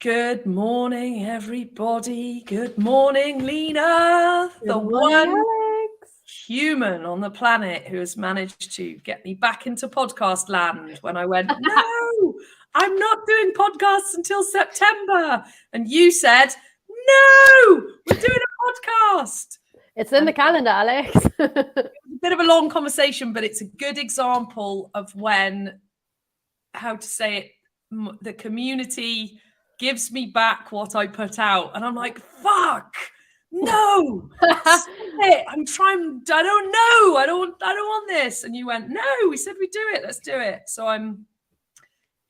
Good morning, everybody. Good morning, Lena, the one Alex. human on the planet who has managed to get me back into podcast land when I went, no, I'm not doing podcasts until September. And you said, no, we're doing a podcast. It's in the calendar, Alex. It was a bit of a long conversation, but it's a good example of when, how to say it, the community gives me back what I put out. And I'm like, fuck, no, I'm trying, I don't know. I don't want this. And you went, no, we said we'd do it. Let's do it. So I'm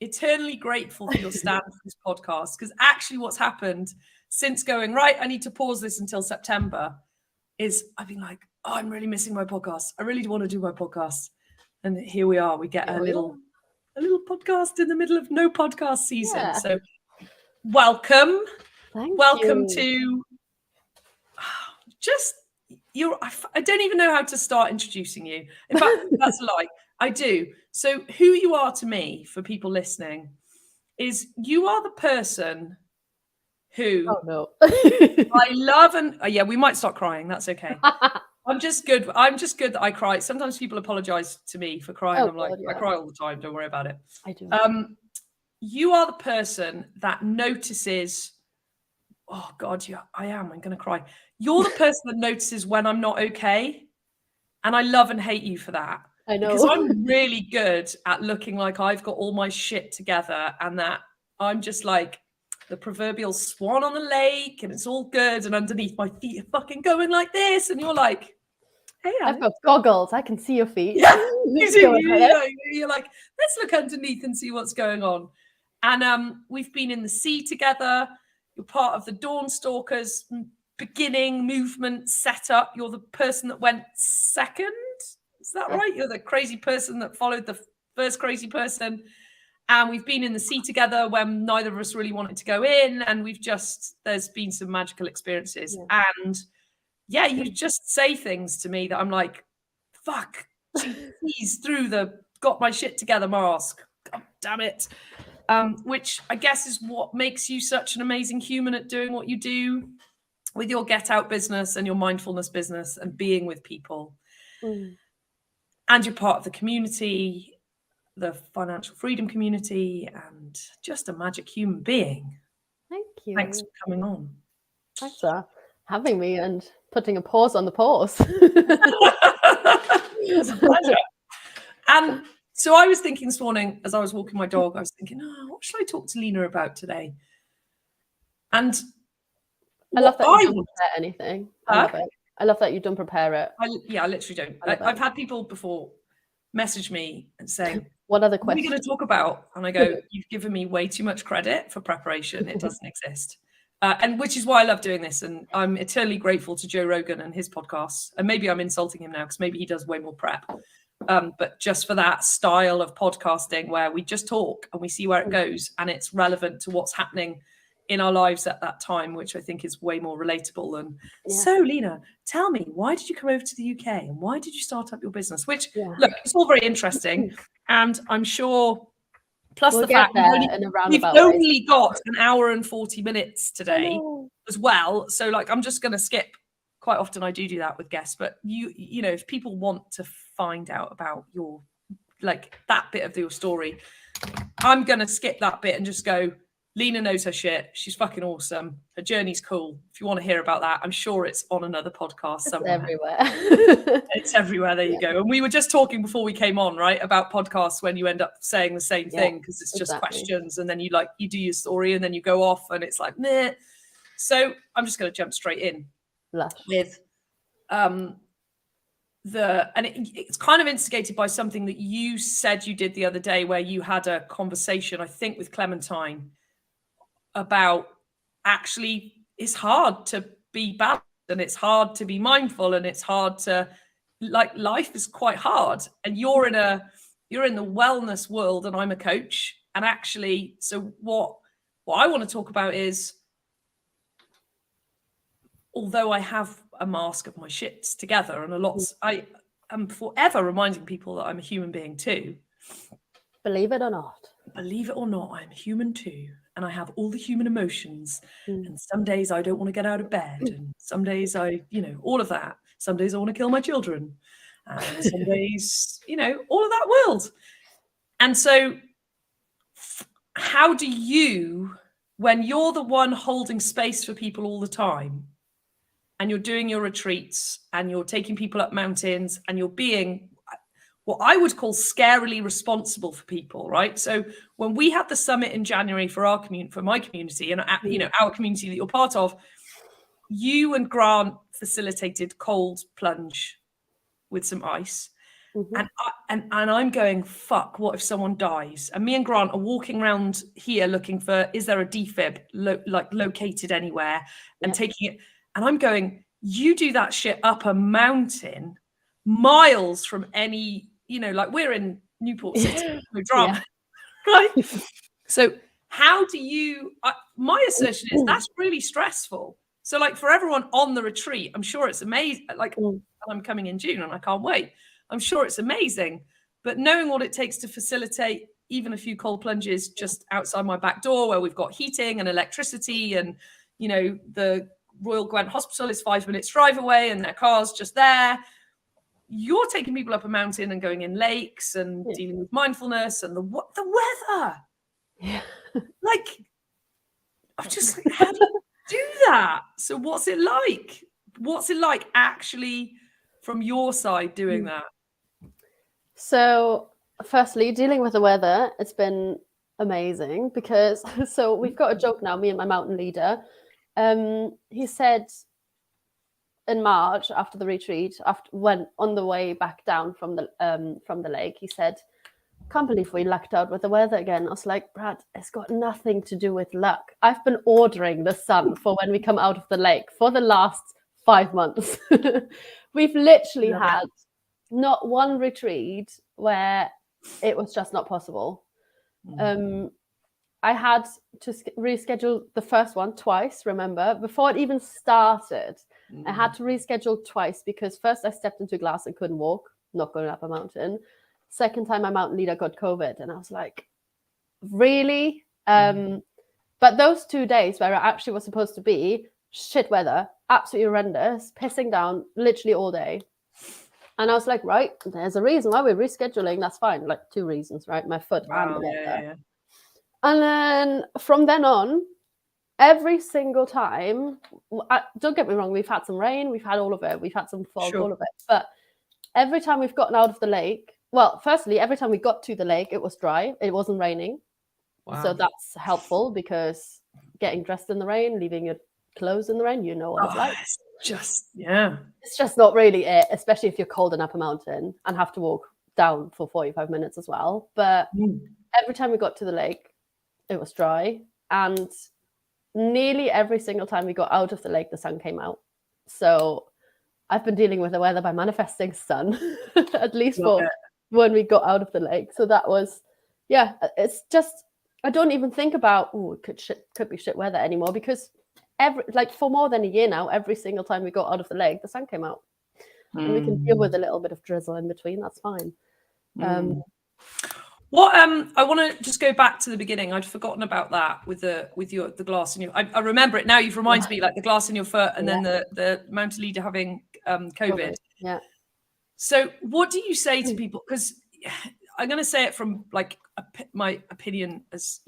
eternally grateful for your stand for this podcast, because actually what's happened since going, right, I need to pause this until September, is I've been like, oh, I'm really missing my podcast. I really do want to do my podcast. And here we are. We get a little podcast in the middle of no podcast season. Yeah. So welcome. Welcome to just I don't even know how to start introducing you. In fact, that's a lie. I do. So who you are to me, for people listening, is you are the person who I love, and yeah, we might start crying. That's okay. I'm just good that I cry. Sometimes people apologize to me for crying. I'm like, I cry all the time. Don't worry about it. I do. You are the person that notices, oh God, yeah, I'm going to cry. You're the person that notices when I'm not okay. And I love and hate you for that. I know. Because I'm really good at looking like I've got all my shit together, and that I'm just like the proverbial swan on the lake, and it's all good. And underneath, my feet are fucking going like this. And you're like, hey, Alex. I've got goggles. I can see your feet. Yeah, you're like, let's look underneath and see what's going on. And we've been in the sea together. You're part of the Dawnstalkers beginning movement setup. You're the person that went second. Is that right? You're the crazy person that followed the first crazy person. And we've been in the sea together when neither of us really wanted to go in. And there's been some magical experiences. Yeah. And yeah, you just say things to me that I'm like, fuck, he's through the got my shit together mask. God damn it. Which I guess is what makes you such an amazing human at doing what you do with your get out business and your mindfulness business and being with people. And you're part of the community, the financial freedom community, and just a magic human being. Thank you. Thanks for coming on. Thanks for having me and putting a pause on the pause. It's a pleasure. And so I was thinking this morning as I was walking my dog, I was thinking, what should I talk to Lena about today? And I love that you don't prepare anything. I love it. I love that you don't prepare it. I literally don't. I've had people before message me and saying, what other questions are we going to talk about? And I go, you've given me way too much credit for preparation. It doesn't exist. And which is why I love doing this. And I'm eternally grateful to Joe Rogan and his podcasts. And maybe I'm insulting him now because maybe he does way more prep. But just for that style of podcasting where we just talk and we see where it goes and it's relevant to what's happening in our lives at that time, which I think is way more relatable. And so, Lena, tell me, why did you come over to the UK and why did you start up your business? Which, look, it's all very interesting. And I'm sure, plus the fact we've only got an hour and 40 minutes today as well. So like, I'm just going to skip. Quite often I do that with guests, but you know, if people want to find out about your, like that bit of your story, I'm going to skip that bit and just go, Lena knows her shit. She's fucking awesome. Her journey's cool. If you want to hear about that, I'm sure it's on another podcast somewhere. Everywhere. It's everywhere. There you go. And we were just talking before we came on, right, about podcasts when you end up saying the same thing because it's just questions, and then you do your story and then you go off and it's like, meh. So I'm just going to jump straight in with it's kind of instigated by something that you said you did the other day, where you had a conversation, I think, with Clementine about actually it's hard to be balanced and it's hard to be mindful and it's hard to, like, life is quite hard, and you're in the wellness world and I'm a coach, and actually, so what I want to talk about is, although I have a mask of my shits together and I am forever reminding people that I'm a human being too. Believe it or not. believe it or not, I'm human too. And I have all the human emotions. And some days I don't want to get out of bed. And some days I, all of that. Some days I want to kill my children. And some days, all of that world. And so how do you, when you're the one holding space for people all the time, and you're doing your retreats and you're taking people up mountains and you're being what I would call scarily responsible for people, right? So when we had the summit in January for our community, for my community, and our community that you're part of, you and Grant facilitated cold plunge with some ice. And I'm going, fuck, what if someone dies? And me and Grant are walking around here looking for, is there a defib located anywhere, and taking it. And I'm going, you do that shit up a mountain miles from any, we're in Newport City, no drama, right? So how do you, my assertion is that's really stressful. So like for everyone on the retreat, I'm sure it's amazing. Like I'm coming in June and I can't wait. I'm sure it's amazing, but knowing what it takes to facilitate even a few cold plunges just outside my back door where we've got heating and electricity and, the Royal Gwent Hospital is 5 minutes drive away and their car's just there. You're taking people up a mountain and going in lakes and dealing with mindfulness and the weather. Yeah. Like, I'm just like, how do you do that? So what's it like? What's it like actually from your side doing that? So firstly, dealing with the weather, it's been amazing because we've got a joke now, me and my mountain leader. He said in March after the retreat, when on the way back down from the lake, he said, "Can't believe we lucked out with the weather again." I was like, "Brad, it's got nothing to do with luck. I've been ordering the sun for when we come out of the lake for the last 5 months." We've literally had not one retreat where it was just not possible. I had to reschedule the first one twice, remember, before it even started. I had to reschedule twice because first I stepped into glass and couldn't walk, not going up a mountain. Second time my mountain leader got COVID and I was like, really? But those 2 days where I actually was supposed to be, shit weather, absolutely horrendous, pissing down literally all day. And I was like, right, there's a reason why we're rescheduling. That's fine. Like 2 reasons, right? My foot and the weather. And then from then on, every single time, don't get me wrong, we've had some rain, we've had all of it, we've had some fog, all of it. But every time we've gotten out of the lake, well, firstly, every time we got to the lake, it was dry. It wasn't raining. Wow. So that's helpful because getting dressed in the rain, leaving your clothes in the rain, what it's like. It's just not really it, especially if you're cold and up a mountain and have to walk down for 45 minutes as well. But every time we got to the lake, it was dry. And nearly every single time we got out of the lake, the sun came out. So I've been dealing with the weather by manifesting sun, at least for when we got out of the lake. So that was, it's just, I don't even think about, it could be shit weather anymore because for more than a year now, every single time we got out of the lake, the sun came out. And we can deal with a little bit of drizzle in between. That's fine. What I want to just go back to the beginning. I'd forgotten about that with the glass in your. I remember it now. You've reminded me, like the glass in your foot, and then the mountain leader having COVID. Yeah. So, what do you say to people? Because I'm going to say it from like my opinion as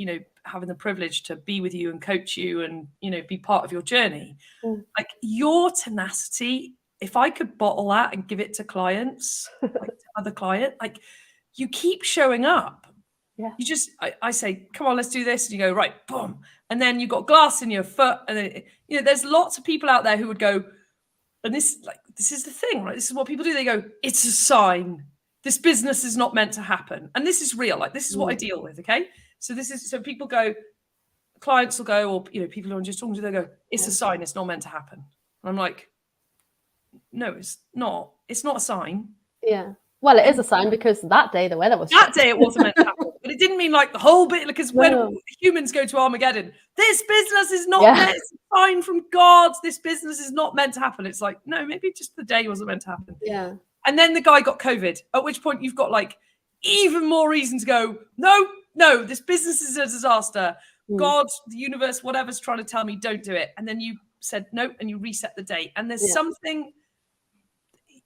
having the privilege to be with you and coach you and be part of your journey. Like your tenacity. If I could bottle that and give it to clients, like to other clients, like. You keep showing up. Yeah. You just, I say, come on, let's do this. And you go, right, boom. And then you've got glass in your foot. And then, there's lots of people out there who would go, and this is the thing, right? This is what people do. They go, it's a sign. This business is not meant to happen. And this is real. Like, this is what I deal with. Okay. So people go, clients will go, or, people who I'm just talking to, they go, it's a sign. It's not meant to happen. And I'm like, no, it's not. It's not a sign. Yeah. Well, it is a sign because that day the weather was that day it wasn't meant to happen. But it didn't mean like the whole bit, because when humans go to Armageddon, this business is not meant, it's a sign from God. This business is not meant to happen. It's like, no, maybe just the day wasn't meant to happen. And then the guy got COVID, at which point you've got like even more reason to go, no, no, this business is a disaster. Mm. God, the universe, whatever's trying to tell me, don't do it. And then you said no, and you reset the date. And there's something,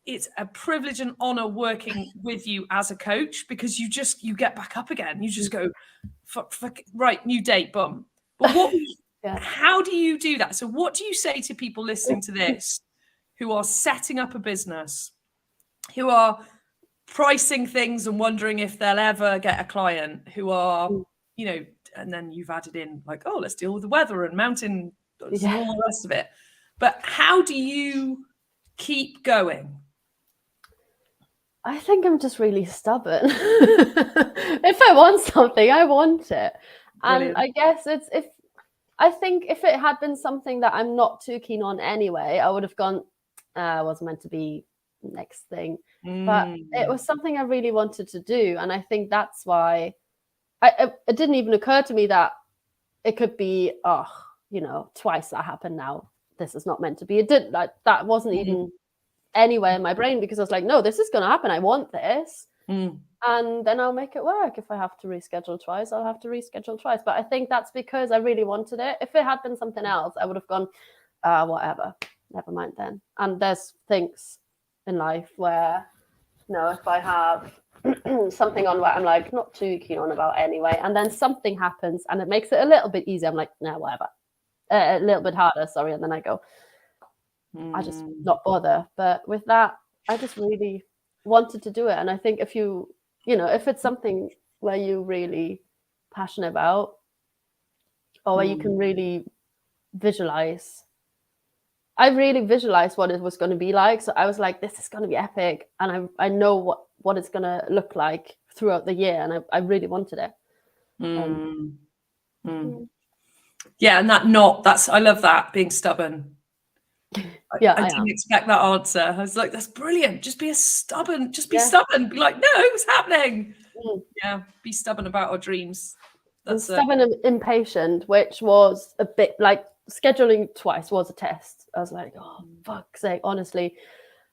it's a privilege and honor working with you as a coach, because you get back up again. You just go, right, new date, boom. But what, how do you do that? So what do you say to people listening to this who are setting up a business, who are pricing things and wondering if they'll ever get a client, who are, you know, and then you've added in like, oh, let's deal with the weather and mountain and all the rest of it. But how do you keep going? I think I'm just really stubborn. If I want something, I want it. And I guess I think if it had been something that I'm not too keen on anyway, I would have gone, it wasn't meant to be next thing. But it was something I really wanted to do. And I think that's why it didn't even occur to me that it could be, twice that happened now. This is not meant to be. It did, like, that wasn't even anywhere in my brain, because I was like, no, this is going to happen. I want this. And then I'll make it work. If I have to reschedule twice, I'll have to reschedule twice. But I think that's because I really wanted it. If it had been something else, I would have gone, whatever, never mind then. And there's things in life where, if I have something on where I'm like not too keen on about anyway, and then something happens and it makes it a little bit easier, I'm like, no, whatever. A little bit harder, sorry. And then I go, I just not bother. But with that, I just really wanted to do it. And I think if if it's something where you're really passionate about, or where you can really visualize, I really visualized what it was going to be like. So I was like, this is going to be epic. And I know what it's going to look like throughout the year. And I really wanted it. Yeah. And I love that, being stubborn. I didn't expect that answer. I was like, that's brilliant. Just be stubborn. Be like, no, it's happening. Yeah. Be stubborn about our dreams. That's stubborn and impatient, which was a bit like scheduling twice was a test. I was like, oh, fuck's sake. Honestly,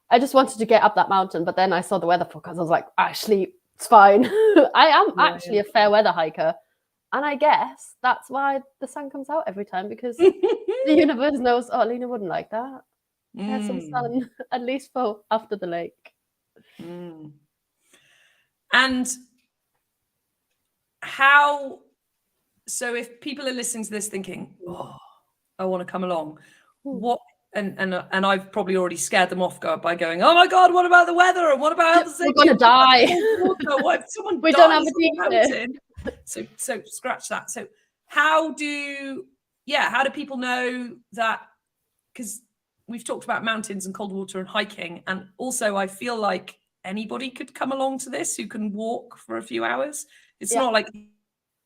I just wanted to get up that mountain. But then I saw the weather forecast. I was like, actually, it's fine. I am actually a fair weather hiker. And I guess that's why the sun comes out every time, because the universe knows, oh, Lena wouldn't like that. Have some sun, at least for after the lake. And how, so if people are listening to this thinking, oh, I want to come along, what, and I've probably already scared them off by going, oh my God, what about the weather? And what about the we're going to die. What if someone we dies don't have a mountain? So scratch that. So how do people know that? Because we've talked about mountains and cold water and hiking. And also I feel like anybody could come along to this who can walk for a few hours. It's not like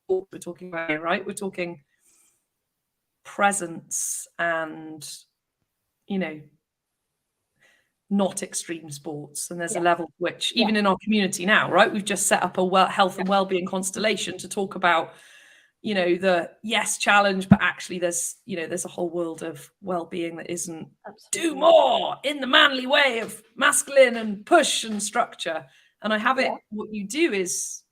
we're talking about here, right? We're talking presence and, not extreme sports. And there's a level which even in our community now, right, we've just set up a health and well-being constellation to talk about, the challenge, but actually there's a whole world of well-being that isn't do more in the manly way of masculine and push and structure. And I have it, what you do is,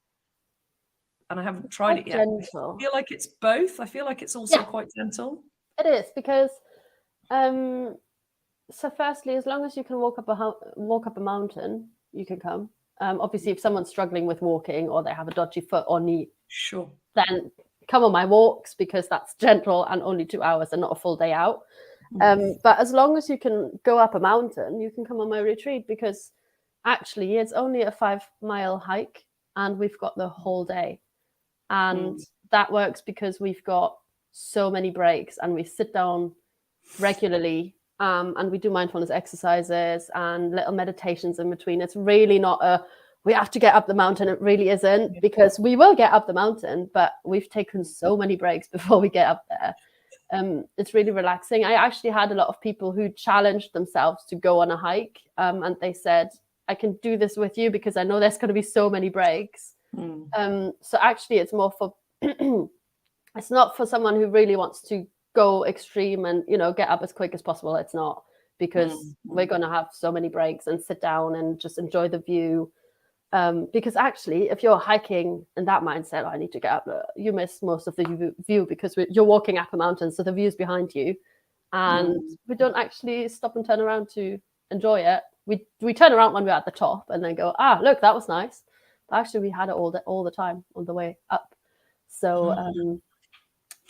and I haven't tried it yet, gentle. I feel like it's both. I feel like it's also quite gentle. It is, because so firstly, as long as you can walk up a mountain, you can come. Obviously, if someone's struggling with walking or they have a dodgy foot or knee, then come on my walks, because that's gentle and only 2 hours and not a full day out. But as long as you can go up a mountain, you can come on my retreat, because actually it's only a 5-mile hike and we've got the whole day. And that works because we've got so many breaks and we sit down regularly. And we do mindfulness exercises and little meditations in between. It's really not we have to get up the mountain. It really isn't, because we will get up the mountain, but we've taken so many breaks before we get up there. It's really relaxing. I actually had a lot of people who challenged themselves to go on a hike, and they said, I can do this with you because I know there's going to be so many breaks. So actually it's more for, it's not for someone who really wants to go extreme and get up as quick as possible. It's not, because we're going to have so many breaks and sit down and just enjoy the view. Because actually, if you're hiking in that mindset, I need to get up, you miss most of the view because you're walking up a mountain, so the view's behind you, and we don't actually stop and turn around to enjoy it. We turn around when we're at the top and then go, look, that was nice. But actually, we had it all the time on the way up. So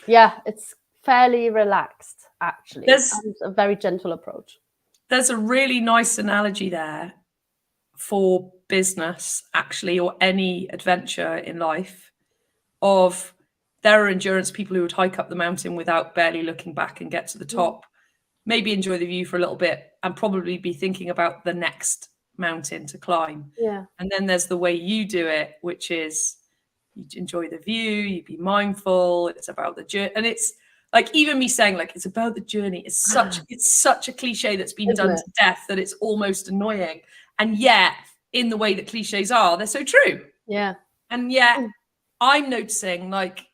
yeah, it's fairly relaxed actually. And a very gentle approach. There's a really nice analogy there for business, actually, or any adventure in life, of there are endurance people who would hike up the mountain without barely looking back and get to the top, maybe enjoy the view for a little bit and probably be thinking about the next mountain to climb. Yeah. And then there's the way you do it, which is you enjoy the view, you be mindful, it's about the journey. And it's like, even me saying like it's about the journey, it's such a cliche that's been done to death that it's almost annoying. And yet, in the way that cliches are, they're so true. Yeah. And yet, I'm noticing, like,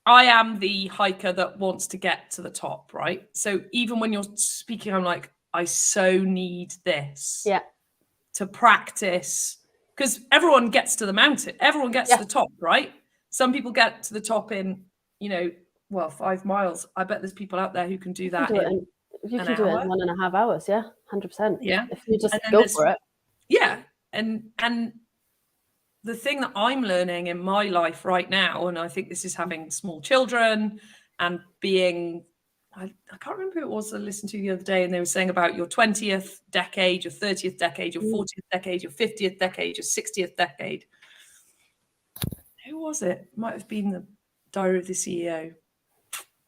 I am the hiker that wants to get to the top, right? So even when you're speaking, I'm like, I so need this to practice, because everyone gets to the mountain. Everyone gets to the top, right? Some people get to the top in, 5 miles. I bet there's people out there who can do that in you can do it in 1.5 hours. Yeah, 100%. Yeah. If you just go for it. Yeah. And the thing that I'm learning in my life right now, and I think this is having small children and being, I can't remember who it was I listened to the other day, and they were saying about your 20th decade, your 30th decade, your 40th decade, your 50th decade, your 60th decade. Who was it? Might have been the Diary of the CEO.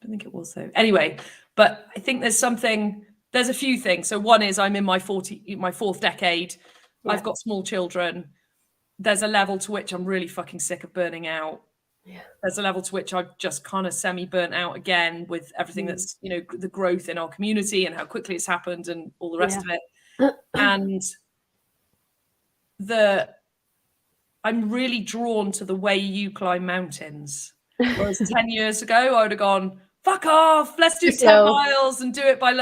I think it was though. Anyway, but I think there's a few things. So one is I'm in my fourth decade. Yeah. I've got small children. There's a level to which I'm really fucking sick of burning out. Yeah. There's a level to which I've just kind of semi-burnt out again with everything that's, the growth in our community and how quickly it's happened and all the rest of it. And I'm really drawn to the way you climb mountains. Whereas 10 years ago, I would have gone, fuck off, let's do 10 miles and do it by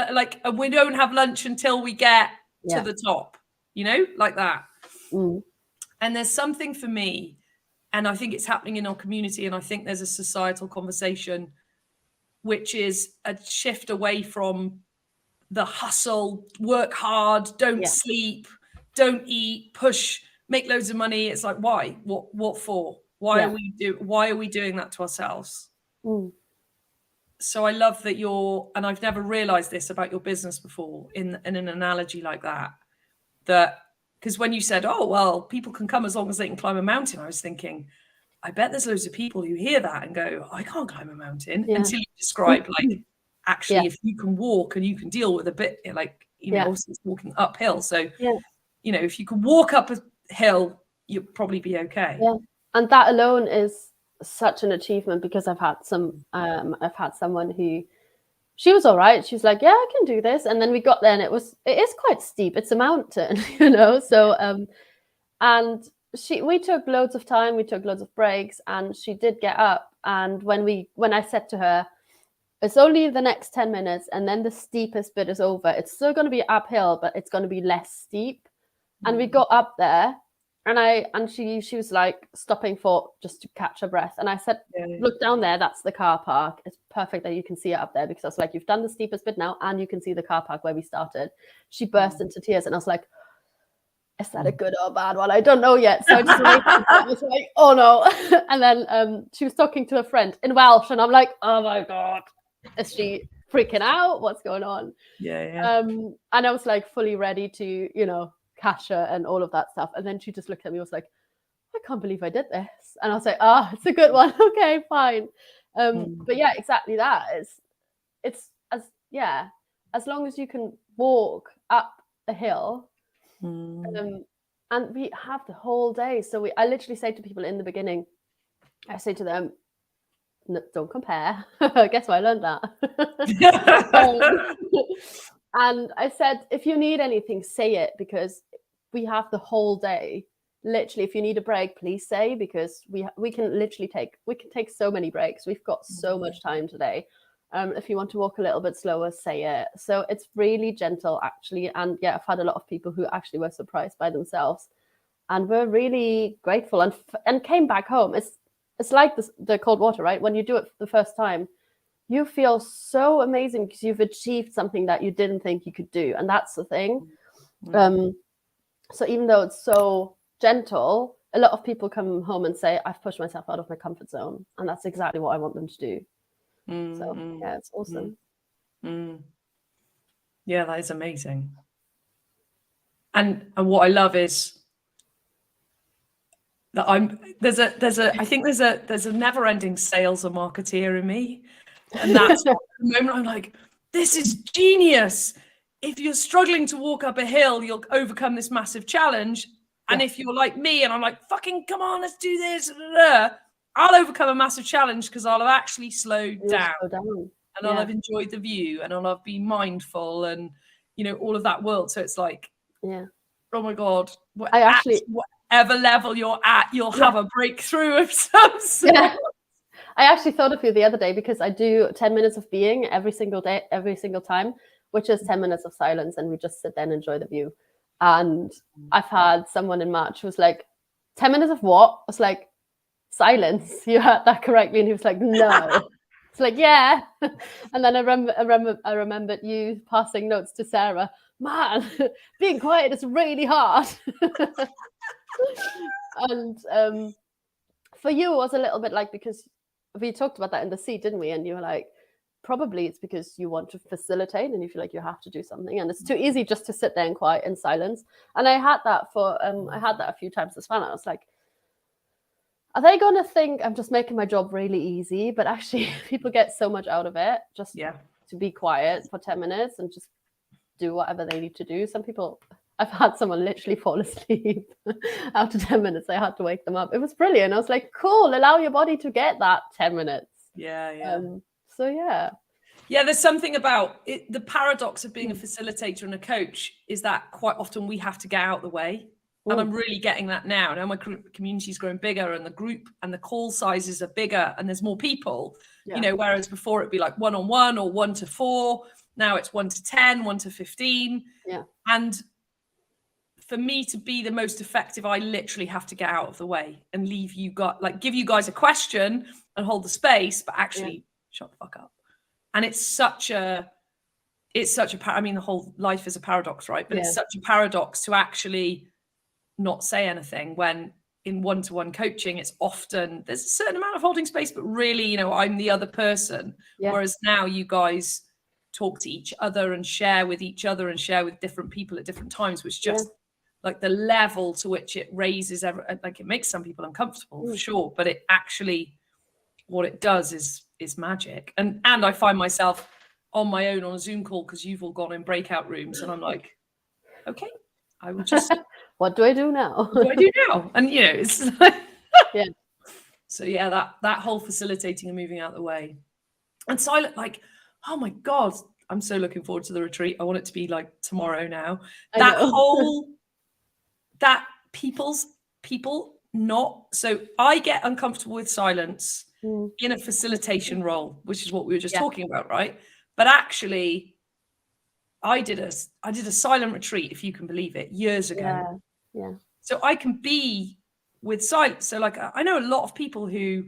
and we don't have lunch until we get to the top, like that. And there's something for me, and I think it's happening in our community, and I think there's a societal conversation, which is a shift away from the hustle, work hard, don't sleep, don't eat, push, make loads of money. It's like, why? What for? Why are we doing that to ourselves? So I love that and I've never realized this about your business before in an analogy like that, because when you said, oh, well, people can come as long as they can climb a mountain, I was thinking, I bet there's loads of people who hear that and go, I can't climb a mountain, until you describe actually, if you can walk and you can deal with a bit, obviously it's walking uphill. So, if you can walk up a hill, you'll probably be okay. Yeah. And that alone is such an achievement, because I've had someone who, she was all right. She was like, yeah, I can do this. And then we got there and it is quite steep. It's a mountain, So, and we took loads of time. We took loads of breaks, and she did get up. And when I said to her, it's only the next 10 minutes and then the steepest bit is over. It's still going to be uphill, but it's going to be less steep. And we got up there. And she was like stopping for just to catch her breath. And I said, look down there, that's the car park. It's perfect that you can see it up there, because I was like, you've done the steepest bit now and you can see the car park where we started. She burst into tears and I was like, is that a good or a bad one? I don't know yet. So I just I was like, oh no. And then she was talking to a friend in Welsh and I'm like, oh my God, is she freaking out? What's going on? Yeah. And I was like fully ready to, catch her and all of that stuff. And then she just looked at me and was like, I can't believe I did this. And I was like, it's a good one. Okay, fine. But yeah, exactly that. It's as long as you can walk up a hill, and we have the whole day. So I literally say to people in the beginning, I say to them, no, don't compare. Guess why I learned that. And I said, if you need anything, say it, because we have the whole day. Literally, if you need a break, please say, because we can literally take so many breaks. We've got so much time today. If you want to walk a little bit slower, say it. So it's really gentle, actually. And yeah, I've had a lot of people who actually were surprised by themselves. and we're really grateful and came back home. It's like the cold water, right? When you do it the first time, you feel so amazing because you've achieved something that you didn't think you could do. And that's the thing. So even though it's so gentle, a lot of people come home and say, I've pushed myself out of my comfort zone. And that's exactly what I want them to do. So yeah, it's awesome. Yeah, that is amazing. And what I love is that I think there's a never-ending sales and marketeer in me. And that's the moment I'm like, this is genius. If you're struggling to walk up a hill, you'll overcome this massive challenge. And if you're like me and I'm like, fucking come on, let's do this, I'll overcome a massive challenge because I'll have actually slowed down. And I'll have enjoyed the view and I'll have been mindful and, you know, all of that world. So it's like, oh my God, whatever level you're at, you'll have a breakthrough of some sort. I actually thought of you the other day because I do 10 minutes of being every single day, every single time, which is 10 minutes of silence. And we just sit there and enjoy the view. And I've had someone in March who was like, 10 minutes of what? I was like, silence. You heard that correctly. And he was like, no. It's like, yeah. And then I remembered you passing notes to Sarah. Man, being quiet is really hard. And for you, it was a little bit like, because we talked about that in the seat, didn't we? And you were like, probably it's because you want to facilitate and you feel like you have to do something. And it's too easy just to sit there in quiet and silence. And I had that a few times as well. I was like, are they going to think I'm just making my job really easy? But actually, people get so much out of it just to be quiet for 10 minutes and just do whatever they need to do. Some people, I've had someone literally fall asleep after 10 minutes. I had to wake them up. It was brilliant. I was like, cool, allow your body to get that 10 minutes. Yeah, there's something about it. The paradox of being a facilitator and a coach is that quite often we have to get out of the way. And I'm really getting that now. Now my community is growing bigger and the group and the call sizes are bigger and there's more people, you know, whereas before it'd be like 1-on-1 or 1-4. Now it's 1-10, 1-15. Yeah. And for me to be the most effective, I literally have to get out of the way and leave you guys, like give you guys a question and hold the space, but actually shut the fuck up. And it's such a I mean, the whole life is a paradox, right? But it's such a paradox to actually not say anything when in one-to-one coaching, it's often there's a certain amount of holding space, but really, you know, I'm the other person. Whereas now you guys talk to each other and share with each other and share with different people at different times, which just like the level to which it raises, like it makes some people uncomfortable for sure, but it actually, what it does is magic. And I find myself on my own on a Zoom call because you've all gone in breakout rooms and I'm like, okay, I will just what do I do now? What do I do now? And you know, it's like so that whole facilitating and moving out the way and silent, like, oh my God, I'm so looking forward to the retreat. I want it to be like tomorrow now. That people not, so I get uncomfortable with silence in a facilitation role, which is what we were just talking about, right? But actually I did a silent retreat, if you can believe it, years ago. So I can be with silence. So like, I know a lot of people who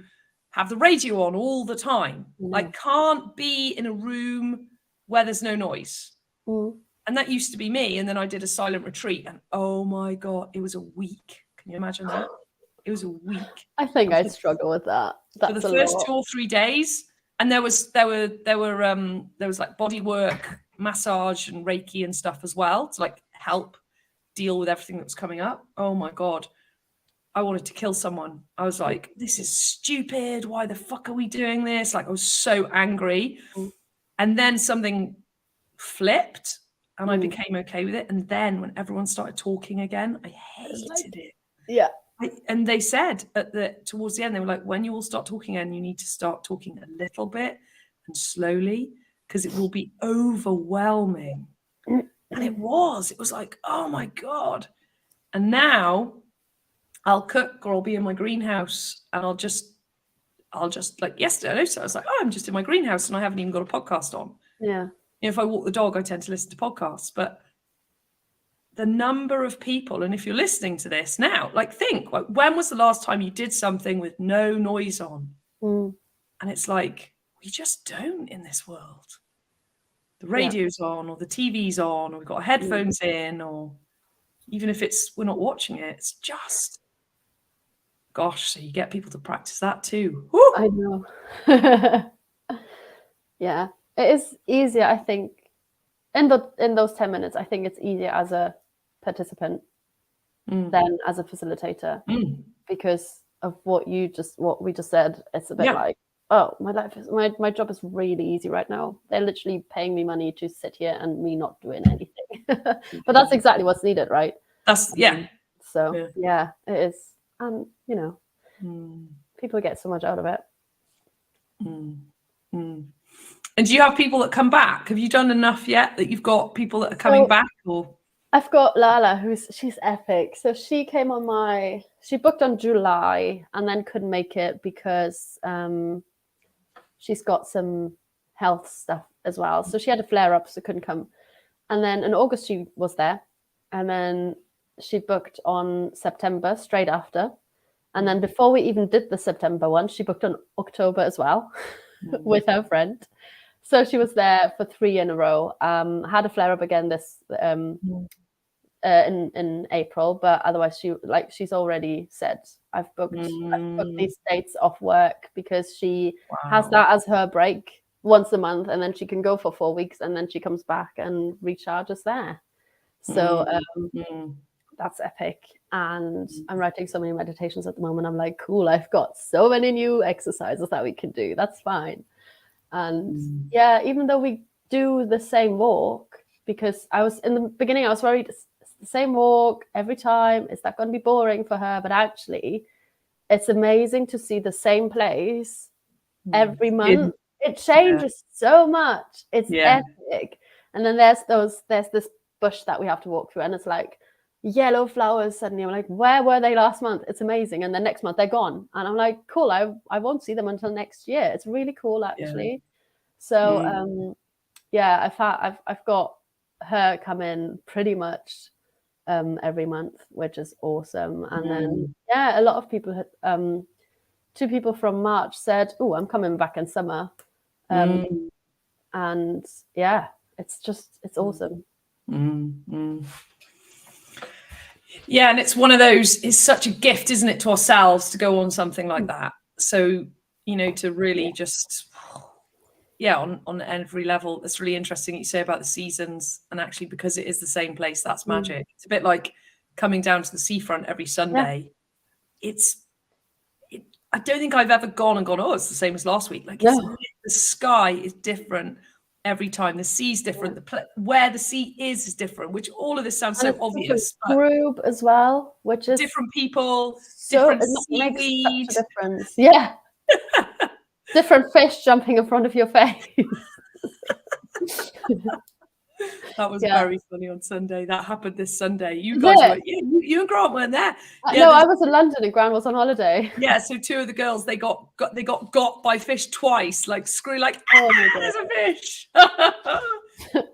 have the radio on all the time, like can't be in a room where there's no noise. And that used to be me. And then I did a silent retreat and oh my God, it was a week. Can you imagine that? It was a week. I think I'd struggle with that. For the first 2 or 3 days. And there was like body work, massage and Reiki and stuff as well to like help deal with everything that was coming up. Oh my God. I wanted to kill someone. I was like, this is stupid. Why the fuck are we doing this? Like I was so angry. And then something flipped and I became okay with it. And then when everyone started talking again, I hated it. Yeah. And they said towards the end, they were like, when you all start talking again, you need to start talking a little bit and slowly because it will be overwhelming. And it was like, oh my God. And now I'll cook or I'll be in my greenhouse and I'll just like yesterday, I noticed I was like, oh, I'm just in my greenhouse and I haven't even got a podcast on. Yeah. You know, if I walk the dog, I tend to listen to podcasts, but the number of people, and if you're listening to this now, like think, like, when was the last time you did something with no noise on? And it's like, we just don't in this world. The radio's on, or the TV's on, or we've got headphones in, or even if we're not watching it, it's just, gosh, so you get people to practice that too. Woo! I know. Yeah, it is easier, I think. In those 10 minutes, I think it's easier as a participant than as a facilitator, because of what we just said. It's a bit like, oh, my job is really easy right now. They're literally paying me money to sit here and me not doing anything. But that's exactly what's needed, right? So it is. You know, people get so much out of it. And do you have people that come back? Have you done enough yet that you've got people that are coming back? Or I've got Lala, she's epic. So she came on she booked on July and then couldn't make it because she's got some health stuff as well. So she had a flare up, so couldn't come. And then in August she was there, and then she booked on September straight after. And then before we even did the September one, she booked on October as well with her friend. So she was there for 3 in a row. Had a flare up again this in April, but otherwise she's already said, I've booked these dates off work, because she has that as her break once a month, and then she can go for 4 weeks, and then she comes back and recharges there. So that's epic. And I'm writing so many meditations at the moment. I'm like, cool, I've got so many new exercises that we can do. That's fine. And even though we do the same walk, because in the beginning I was worried, it's the same walk every time, is that going to be boring for her? But actually it's amazing to see the same place every month. It changes so much. It's epic. And then there's this bush that we have to walk through, and it's like yellow flowers suddenly. I'm like, where were they last month? It's amazing. And then next month they're gone, and I'm like, cool, I won't see them until next year. It's really cool, actually. So I've got her come in pretty much every month, which is awesome. And then a lot of people had 2 people from March said, oh, I'm coming back in summer. And it's awesome. Yeah, and it's one of those, it's such a gift, isn't it, to ourselves to go on something like that. So, you know, to really just, on every level. It's really interesting what you say about the seasons, and actually, because it is the same place, that's magic. It's a bit like coming down to the seafront every Sunday. I don't think I've ever gone, oh, it's the same as last week. Like, the sky is different every time. The sea's different. Where the sea is different, which all of this sounds so obvious. But group as well, which is different people, so different seaweed. Makes such a difference. Yeah. Different fish jumping in front of your face. That was very funny on Sunday. That happened this Sunday. You guys were, you and Grant weren't there. No, I was in London and Grant was on holiday. Yeah, so 2 of the girls, they got by fish twice, like screw, like, there's a fish.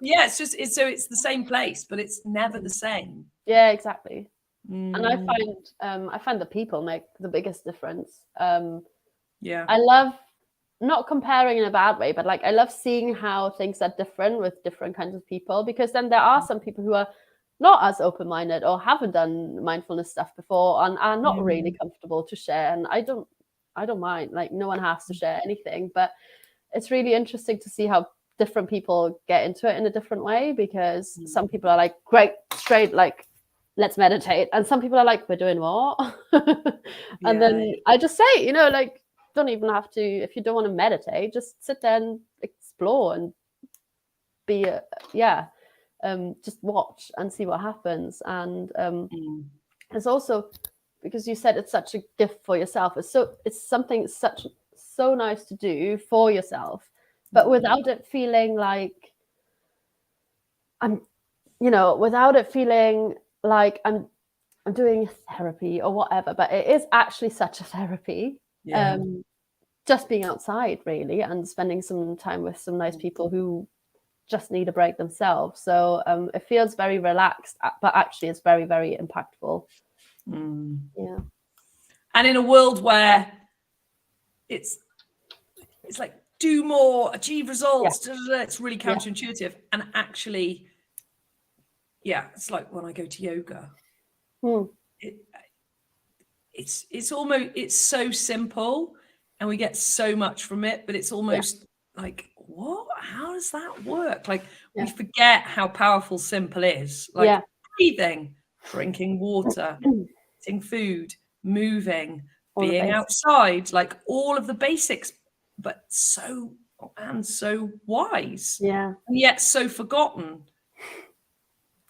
It's the same place, but it's never the same. Yeah, exactly. And I find the people make the biggest difference. I love, not comparing in a bad way, but like I love seeing how things are different with different kinds of people, because then there are some people who are not as open-minded or haven't done mindfulness stuff before and are not really comfortable to share. And I don't mind, like, no one has to share anything, but it's really interesting to see how different people get into it in a different way, because some people are like, great, straight, like, let's meditate, and some people are like, we're doing what? And then I just say, like, don't even have to, if you don't want to meditate, just sit there and explore and be just watch and see what happens. And it's also, because you said it's such a gift for yourself, it's something so nice to do for yourself, but without it feeling like I'm doing therapy or whatever, but it is actually such a therapy. Just being outside, really, and spending some time with some nice people who just need a break themselves. So it feels very relaxed, but actually it's very, very impactful. Yeah. And in a world where it's like do more, achieve results, it's really counterintuitive. And actually, it's like when I go to yoga, it's almost, it's so simple and we get so much from it, but it's almost like, what? How does that work? Like we forget how powerful simple is. Like breathing, drinking water, eating food, moving, being outside, like all of the basics, but so wise. Yeah. And yet so forgotten.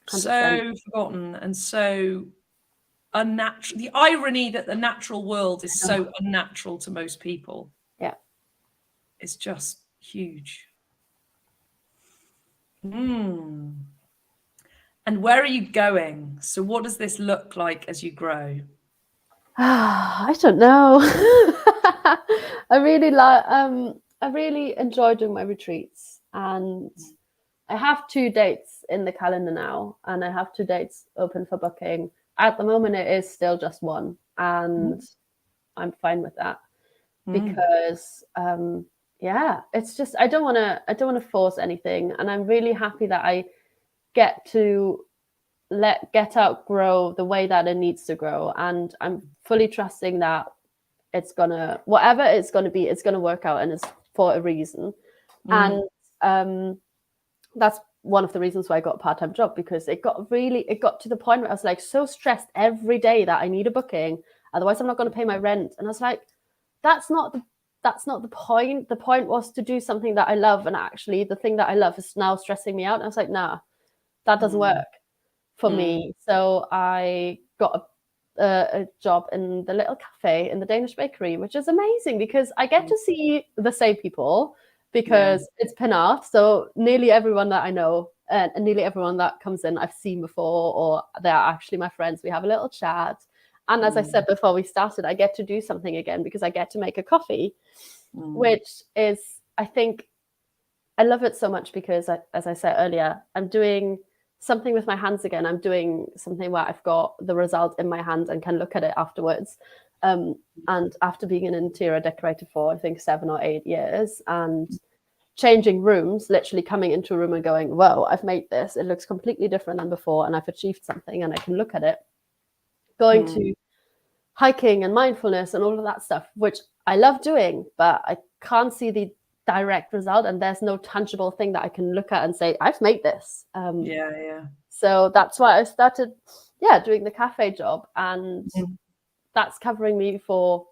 100%. So forgotten and so unnatural. The irony that the natural world is so unnatural to most people. Yeah. It's just huge. And where are you going? So what does this look like as you grow? I don't know. I really enjoy doing my retreats, and I have 2 dates in the calendar now, and I have 2 dates open for booking. At the moment, it is still just one, and I'm fine with that because, it's just I don't want to force anything, and I'm really happy that I get to let Get Out grow the way that it needs to grow, and I'm fully trusting that it's gonna, whatever it's gonna be, it's gonna work out, and it's for a reason. And that's one of the reasons why I got a part-time job, because it got to the point where I was like so stressed every day that I need a booking, otherwise I'm not going to pay my rent. And I was like, that's not the point. The point was to do something that I love, and actually the thing that I love is now stressing me out. And I was like, nah, that doesn't work for me. So I got a job in the little cafe in the Danish bakery, which is amazing because I get to see the same people, because it's Pinart. So nearly everyone that I know and nearly everyone that comes in I've seen before, or they're actually my friends. We have a little chat. And as I said before we started, I get to do something again because I get to make a coffee, which is, I think, I love it so much because, as I said earlier, I'm doing something with my hands again. I'm doing something where I've got the result in my hand and can look at it afterwards. And after being an interior decorator for, I think, 7 or 8 years, and changing rooms, literally coming into a room and going, whoa, I've made this. It looks completely different than before, and I've achieved something, and I can look at it. Going to hiking and mindfulness and all of that stuff, which I love doing, but I can't see the direct result, and there's no tangible thing that I can look at and say, I've made this. So that's why I started doing the cafe job, and that's covering me for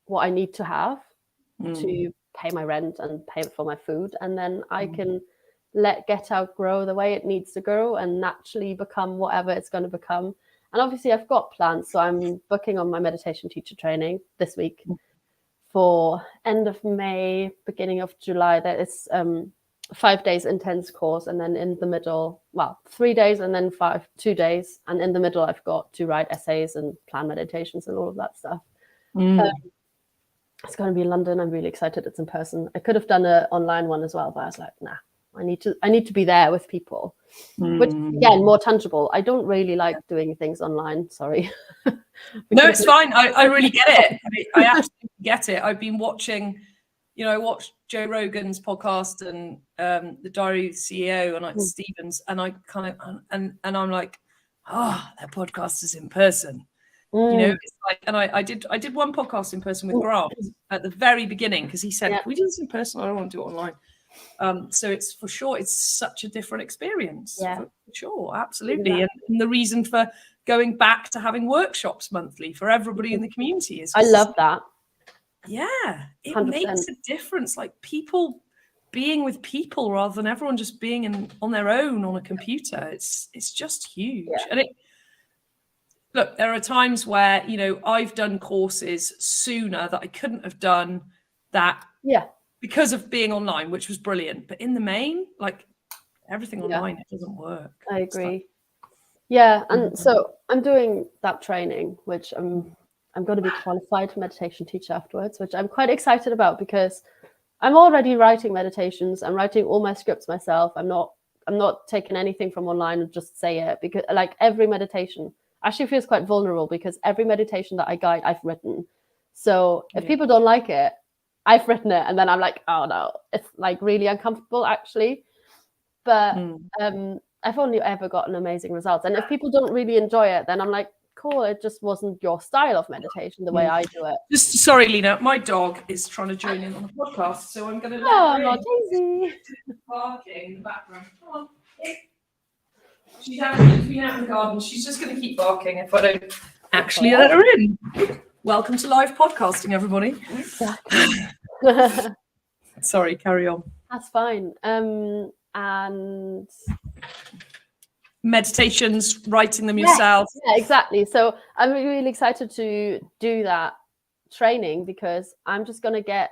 what I need to have to pay my rent and pay for my food, and then I can let Get Out grow the way it needs to grow and naturally become whatever it's going to become. And obviously I've got plans, so I'm booking on my meditation teacher training this week for end of May, beginning of July. There is 5 days intense course, and then in the middle, 3 days and then 2 days, and in the middle I've got to write essays and plan meditations and all of that stuff. It's going to be in London. I'm really excited. It's in person. I could have done an online one as well, but I was like, nah, I need to be there with people, which again, more tangible. I don't really like doing things online. Sorry. No, it's fine. I really get it. I absolutely get it. I've been watching, I watched Joe Rogan's podcast and the Diary of the CEO and like Stevens, and I kind of and I'm like, their podcast is in person. It's like, and I did one podcast in person with Grant at the very beginning, because he said, "Can we do this in person? I don't want to do it online." So it's for sure, it's such a different experience. For sure, absolutely. And the reason for going back to having workshops monthly for everybody in the community is, I love that. Yeah, it 100%. makes a difference. Like people being with people rather than everyone just being on their own on a computer. It's just huge. And look, there are times where, I've done courses sooner that I couldn't have done that because of being online, which was brilliant. But in the main, like everything online, it doesn't work. I agree. And so I'm doing that training, which I'm going to be qualified meditation teacher afterwards, which I'm quite excited about, because I'm already writing meditations. I'm writing all my scripts myself. I'm not taking anything from online and just say it, because like every meditation actually feels quite vulnerable, because every meditation that I guide, I've written. So if people don't like it, I've written it, and then I'm like, oh no, it's like really uncomfortable actually. But I've only ever gotten amazing results. And if people don't really enjoy it, then I'm like, cool, it just wasn't your style of meditation the way I do it. Just sorry, Lena, my dog is trying to join in on the podcast, so I'm going to let her Oh, in. Daisy. Barking in the background. Come on. She's been out in the garden. She's just going to keep barking if I don't actually let her in. Welcome to live podcasting, everybody. Exactly. Sorry, carry on. That's fine. And meditations, writing them yourself. Yeah, exactly. So I'm really excited to do that training, because I'm just going to get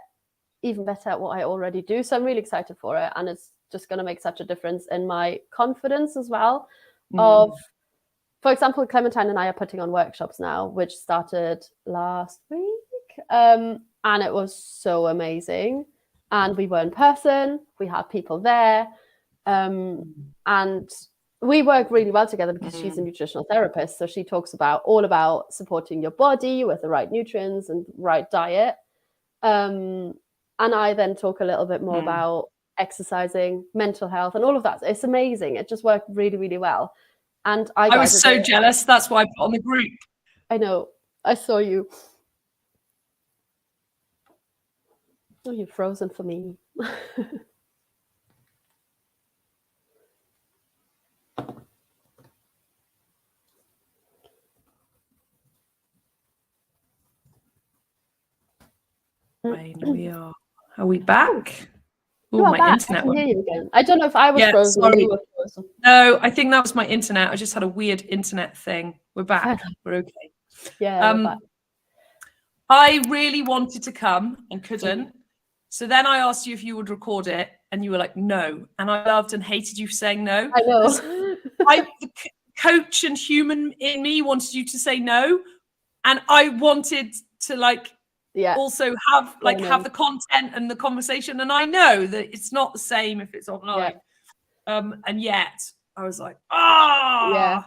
even better at what I already do. So I'm really excited for it. And it's just going to make such a difference in my confidence as well. Of, for example, Clementine and I are putting on workshops now, which started last week. And it was so amazing. And we were in person, we had people there. And we work really well together, because she's a nutritional therapist. So she talks all about supporting your body with the right nutrients and right diet. And I then talk a little bit more about exercising, mental health, and all of that. It's amazing. It just worked really, really well. And I was so jealous. That's why I put on the group. I know. I saw you. Oh, you're frozen for me. We are. Are we back? Oh, my internet. I can hear you again. I don't know if I was frozen or you were frozen. No, I think that was my internet. I just had a weird internet thing. We're back. We're okay. Yeah. We're back. I really wanted to come and couldn't. So then I asked you if you would record it, and you were like, no. And I loved and hated you for saying no. I know. The coach and human in me wanted you to say no. And I wanted to also have the content and the conversation. And I know that it's not the same if it's online. And yet I was like, Yeah.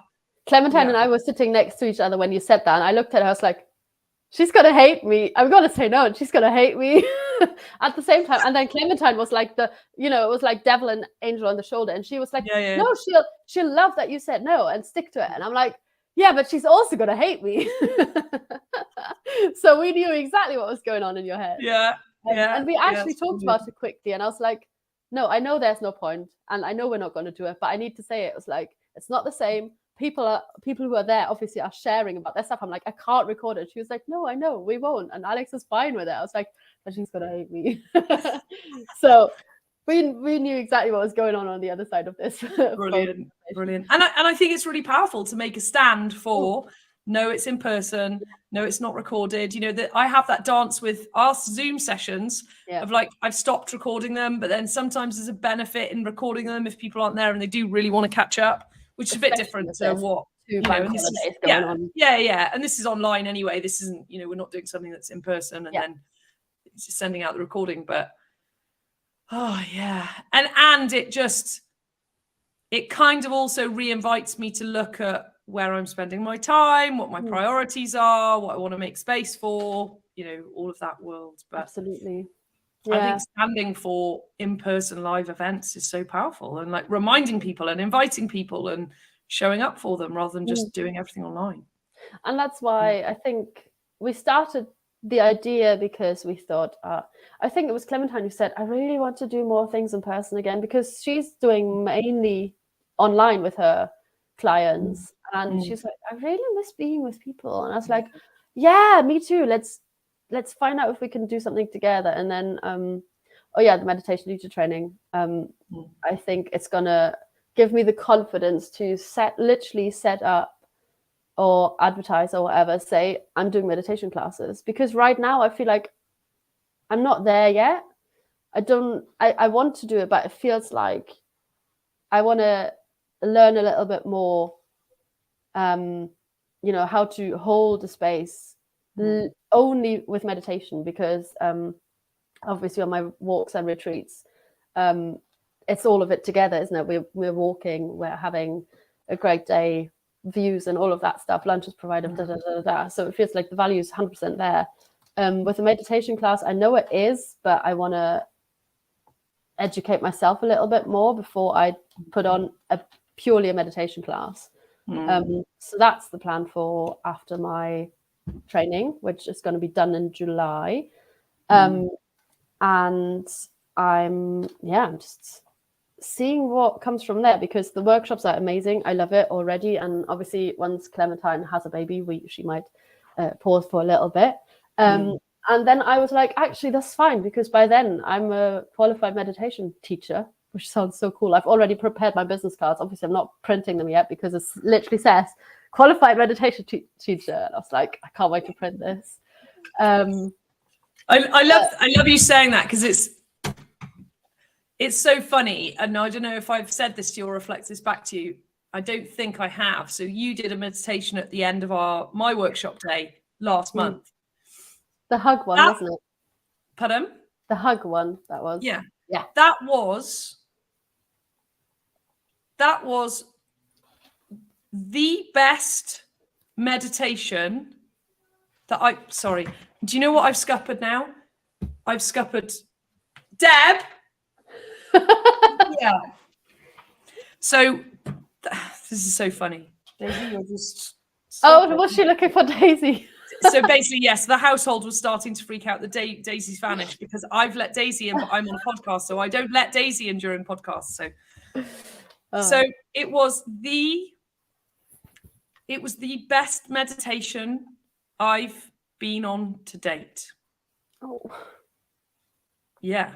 Clementine and I were sitting next to each other when you said that. And I looked at her, I was like, she's going to hate me. I'm going to say no, and she's going to hate me at the same time. And then Clementine was like it was like devil and angel on the shoulder. And she was like, no, she'll love that you said no and stick to it. And I'm like, yeah, but she's also going to hate me. So we knew exactly what was going on in your head. And we actually talked about it quickly. And I was like, no, I know there's no point. And I know we're not going to do it, but I need to say it. It was like, it's not the same. People who are there obviously are sharing about their stuff. I'm like, I can't record it. She was like, no, I know, we won't. And Alex is fine with it. I was like, but she's going to hate me. So we knew exactly what was going on the other side of this. Brilliant. And I think it's really powerful to make a stand for, no, it's in person. No, it's not recorded. That I have that dance with our Zoom sessions of I've stopped recording them, but then sometimes there's a benefit in recording them if people aren't there and they do really want to catch up, which is a bit different to what and this is online anyway. This isn't, we're not doing something that's in person and then it's just sending out the recording. But and it kind of also re-invites me to look at where I'm spending my time, what my priorities are, what I want to make space for, all of that world. But absolutely. I think standing for in-person live events is so powerful, and reminding people and inviting people and showing up for them rather than just doing everything online. And that's why I think we started the idea, because we thought, I think it was Clementine who said, I really want to do more things in person again, because she's doing mainly online with her clients. And she's like, I really miss being with people. And I was like, yeah, me too. Let's find out if we can do something together. And then, the meditation teacher training. I think it's going to give me the confidence to set up or advertise or whatever, say I'm doing meditation classes, because right now I feel like I'm not there yet. I want to do it, but it feels like I want to learn a little bit more, how to hold a space only with meditation, because obviously on my walks and retreats, it's all of it together, isn't it? We're walking, we're having a great day, views and all of that stuff, lunch is provided, so it feels like the value is 100% there. With a meditation class, I know it is, but I want to educate myself a little bit more before I put on purely a meditation class. So that's the plan for after my training, which is going to be done in July. And I'm just seeing what comes from there, because the workshops are amazing. I love it already. And obviously once Clementine has a baby, she might pause for a little bit. And then I was like, actually, that's fine, because by then I'm a qualified meditation teacher, which sounds so cool. I've already prepared my business cards. Obviously, I'm not printing them yet because it literally says qualified meditation teacher. And I was like, I can't wait to print this. I love you saying that, because it's so funny. And I don't know if I've said this to you or reflect this back to you. I don't think I have. So you did a meditation at the end of my workshop day last month. The hug one, wasn't it? Pardon? The hug one, that was. Yeah. Yeah. That was the best meditation that sorry. Do you know what I've scuppered now? I've scuppered Deb. Yeah. So this is so funny. Daisy, you're just was she looking for Daisy? So basically, yes, the household was starting to freak out that Daisy's vanished, because I've let Daisy in, but I'm on a podcast, so I don't let Daisy in during podcasts. So it was the best meditation I've been on to date. Oh. Yeah.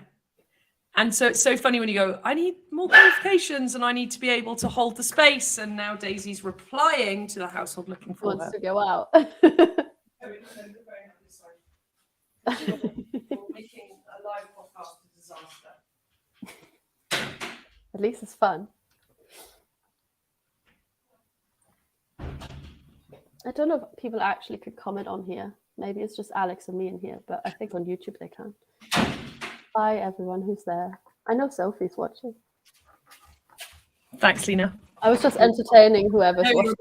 And so it's so funny when you go, I need more qualifications and I need to be able to hold the space. And now Daisy's replying to the household looking for her. Wants to go out. Making a live podcast a disaster. At least it's fun. I don't know if people actually could comment on here. Maybe it's just Alex and me in here, but I think on YouTube they can. Hi everyone who's there. I know Sophie's watching. Thanks, Lena. I was just entertaining whoever's watching.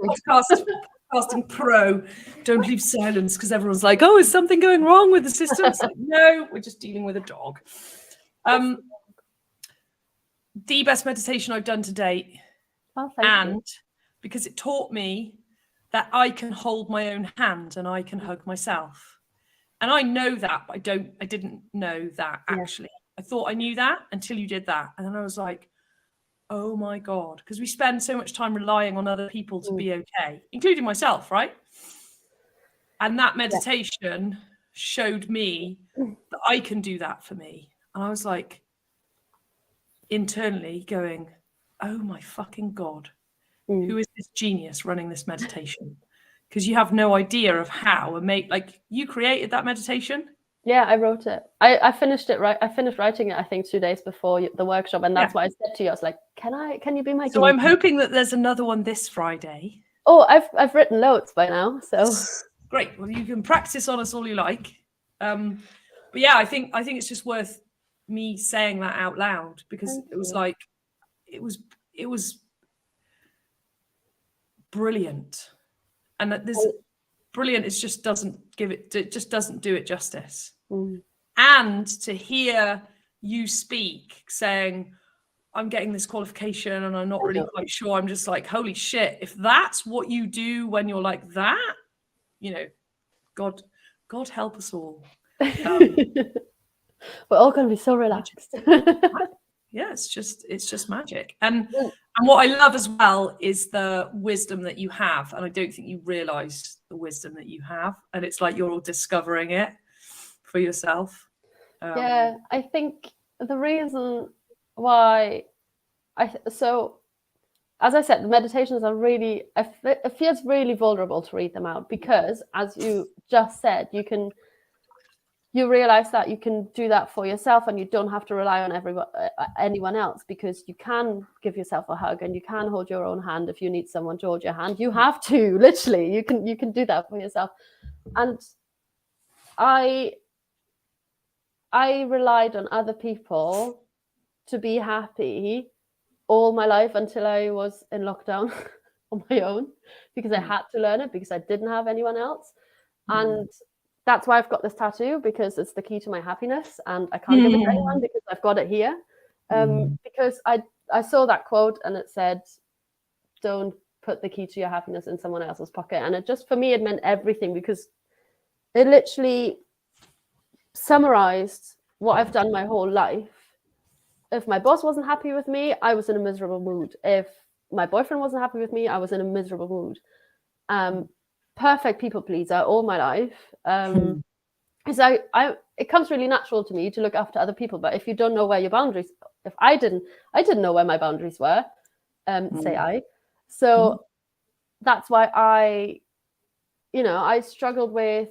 Podcasting pro. Don't leave silence, because everyone's like, oh, is something going wrong with the system? It's like, no, we're just dealing with a dog. The best meditation I've done to date. Oh, thank you. Because it taught me that I can hold my own hand and I can hug myself. And I know that, but I didn't know that actually. Yeah. I thought I knew that until you did that. And then I was like, oh my God, because we spend so much time relying on other people to be okay, including myself, right? And that meditation showed me that I can do that for me. And I was like, internally going, oh my fucking God, who is this genius running this meditation? Because you have no idea of how. And like, you created that meditation. Yeah, I wrote it. I finished it. I finished writing it, I think, 2 days before the workshop, and that's why I said to you, I was like, "Can you be my?" So I'm hoping that there's another one this Friday. Oh, I've written loads by now, so great. Well, you can practice on us all you like. But yeah, I think it's just worth me saying that out loud, because it was like, it was brilliant, and that this brilliant is just doesn't do it justice. And to hear you speak saying, I'm getting this qualification and I'm not really quite sure, I'm just like, holy shit, if that's what you do when you're like that, God help us all. We're all going to be so relaxed. Yeah, it's just magic. And what I love as well is the wisdom that you have. And I don't think you realize the wisdom that you have. And it's like you're all discovering it for yourself. Yeah, I think the reason why so as I said, the meditations are really, it feels really vulnerable to read them out, because as you just said, you realize that you can do that for yourself and you don't have to rely on anyone else, because you can give yourself a hug and you can hold your own hand if you need someone to hold your hand. You have to, literally, you can do that for yourself. And I I relied on other people to be happy all my life until I was in lockdown on my own, because I had to learn it, because I didn't have anyone else. And that's why I've got this tattoo, because it's the key to my happiness, and I can't give it to anyone because I've got it here. Because I saw that quote and it said, don't put the key to your happiness in someone else's pocket. And it just, for me, it meant everything, because it literally summarized what I've done my whole life. If my boss wasn't happy with me, I was in a miserable mood. If my boyfriend wasn't happy with me, I was in a miserable mood. Perfect people pleaser all my life. Because it comes really natural to me to look after other people. But if you don't know where your boundaries, if I didn't know where my boundaries were, so that's why I struggled with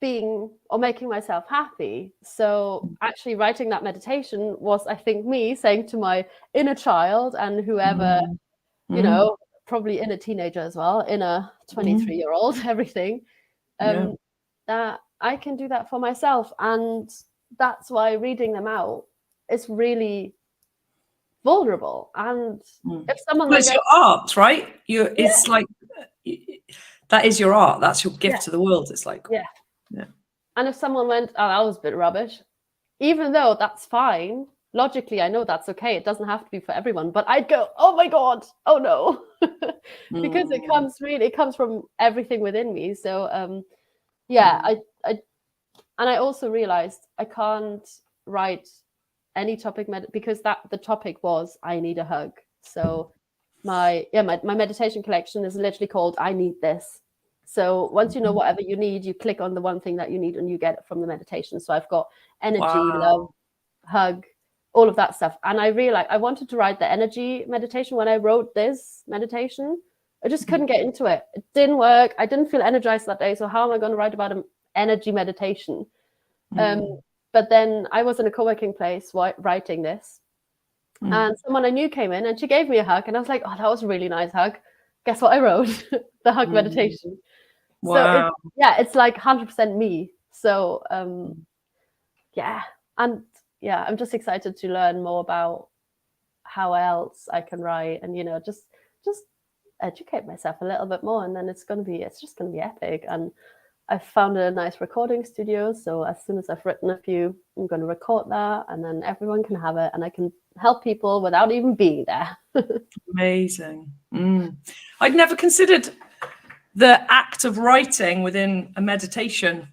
being or making myself happy. So actually writing that meditation was, I think, me saying to my inner child and whoever, probably inner teenager as well, inner 23-year-old, everything, that I can do that for myself. And that's why reading them out is really vulnerable. And if someone it's your art, right? It's like that is your art. That's your gift to the world. It's like and if someone went, oh, that was a bit rubbish, even though that's fine, logically I know that's okay, it doesn't have to be for everyone, but I'd go, oh my god, oh no. Because it comes from everything within me. So I also realized I can't write any topic because the topic was I need a hug. So my meditation collection is literally called I Need This. So once you know whatever you need, you click on the one thing that you need and you get it from the meditation. So I've got energy, love, hug, all of that stuff. And I realized I wanted to write the energy meditation. When I wrote this meditation, I just couldn't get into it. It didn't work. I didn't feel energized that day. So how am I going to write about an energy meditation? But then I was in a co-working place writing this. And someone I knew came in and she gave me a hug. And I was like, oh, that was a really nice hug. Guess what I wrote? The hug meditation. Wow. So it's like 100% me. So I'm just excited to learn more about how else I can write and just educate myself a little bit more, and then it's just gonna be epic. And I've found a nice recording studio, so as soon as I've written a few, I'm going to record that, and then everyone can have it, and I can help people without even being there. Amazing. I'd never considered the act of writing within a meditation.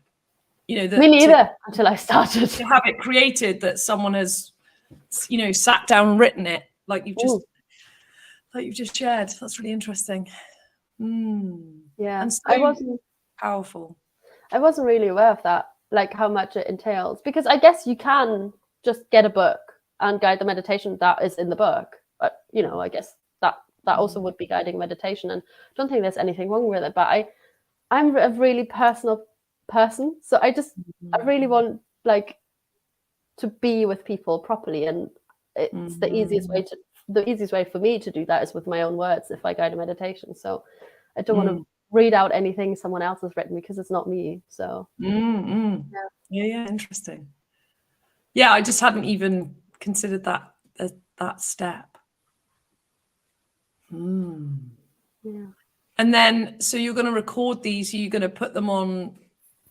Me neither, until I started. To have it created, that someone has, sat down and written it, like you've just shared. That's really interesting. Yeah, and so I wasn't powerful. I wasn't really aware of that, like how much it entails, because I guess you can just get a book and guide the meditation that is in the book. But, I guess that also would be guiding meditation. And I don't think there's anything wrong with it. But I'm a really personal person. So I really want to be with people properly. And it's the easiest way for me to do that is with my own words if I guide a meditation. So I don't want to read out anything someone else has written because it's not me. So interesting. I just hadn't even considered that step. And then so you're going to record these, are you going to put them on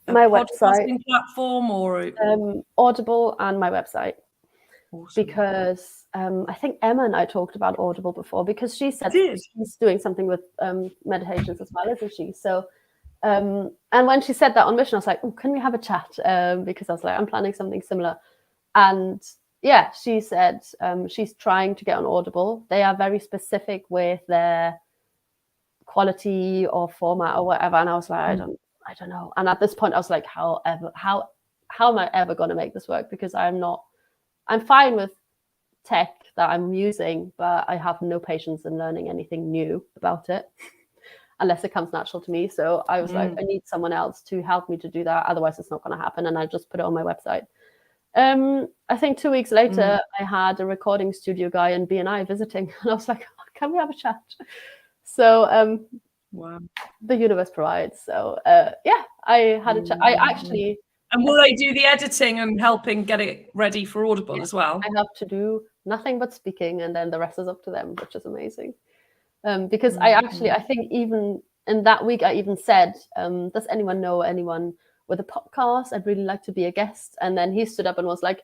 my website platform or Audible and my website? Awesome. Because I think Emma and I talked about Audible before, because she said she's doing something with meditations as well, isn't she? So and when she said that on Mission, I was like, oh, can we have a chat? Because I was like, I'm planning something similar. And she said she's trying to get on Audible. They are very specific with their quality or format or whatever. And I was like, I don't know. And at this point I was like, how am I ever going to make this work? Because I'm fine with tech that I'm using, but I have no patience in learning anything new about it unless it comes natural to me. So I was like, I need someone else to help me to do that. Otherwise it's not going to happen. And I just put it on my website. I think 2 weeks later, I had a recording studio guy in BNI visiting, and I was like, oh, can we have a chat? So wow, the universe provides. So I had a chat. I actually And will they do the editing and helping get it ready for Audible as well? I have to do nothing but speaking, and then the rest is up to them, which is amazing. Because I think even in that week, I even said, does anyone know anyone with a podcast? I'd really like to be a guest. And then he stood up and was like,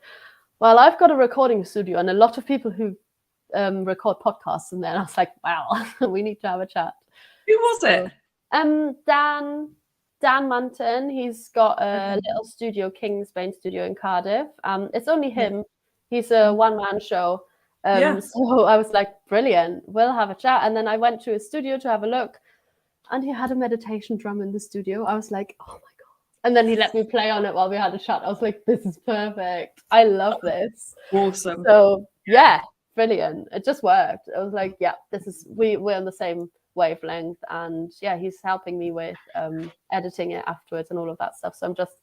well, I've got a recording studio and a lot of people who record podcasts. And then I was like, wow, we need to have a chat. Who was it? Dan Manton. He's got a little studio, Kingsbane Studio in Cardiff. It's only him. He's a one-man show. So I was like, brilliant, we'll have a chat. And then I went to his studio to have a look, and he had a meditation drum in the studio. I was like, oh my God. And then he let me play on it while we had a chat. I was like, this is perfect. I love this. Awesome. So yeah, brilliant. It just worked. I was like, yeah, we're on the same wavelength. And yeah, he's helping me with editing it afterwards and all of that stuff. So I'm just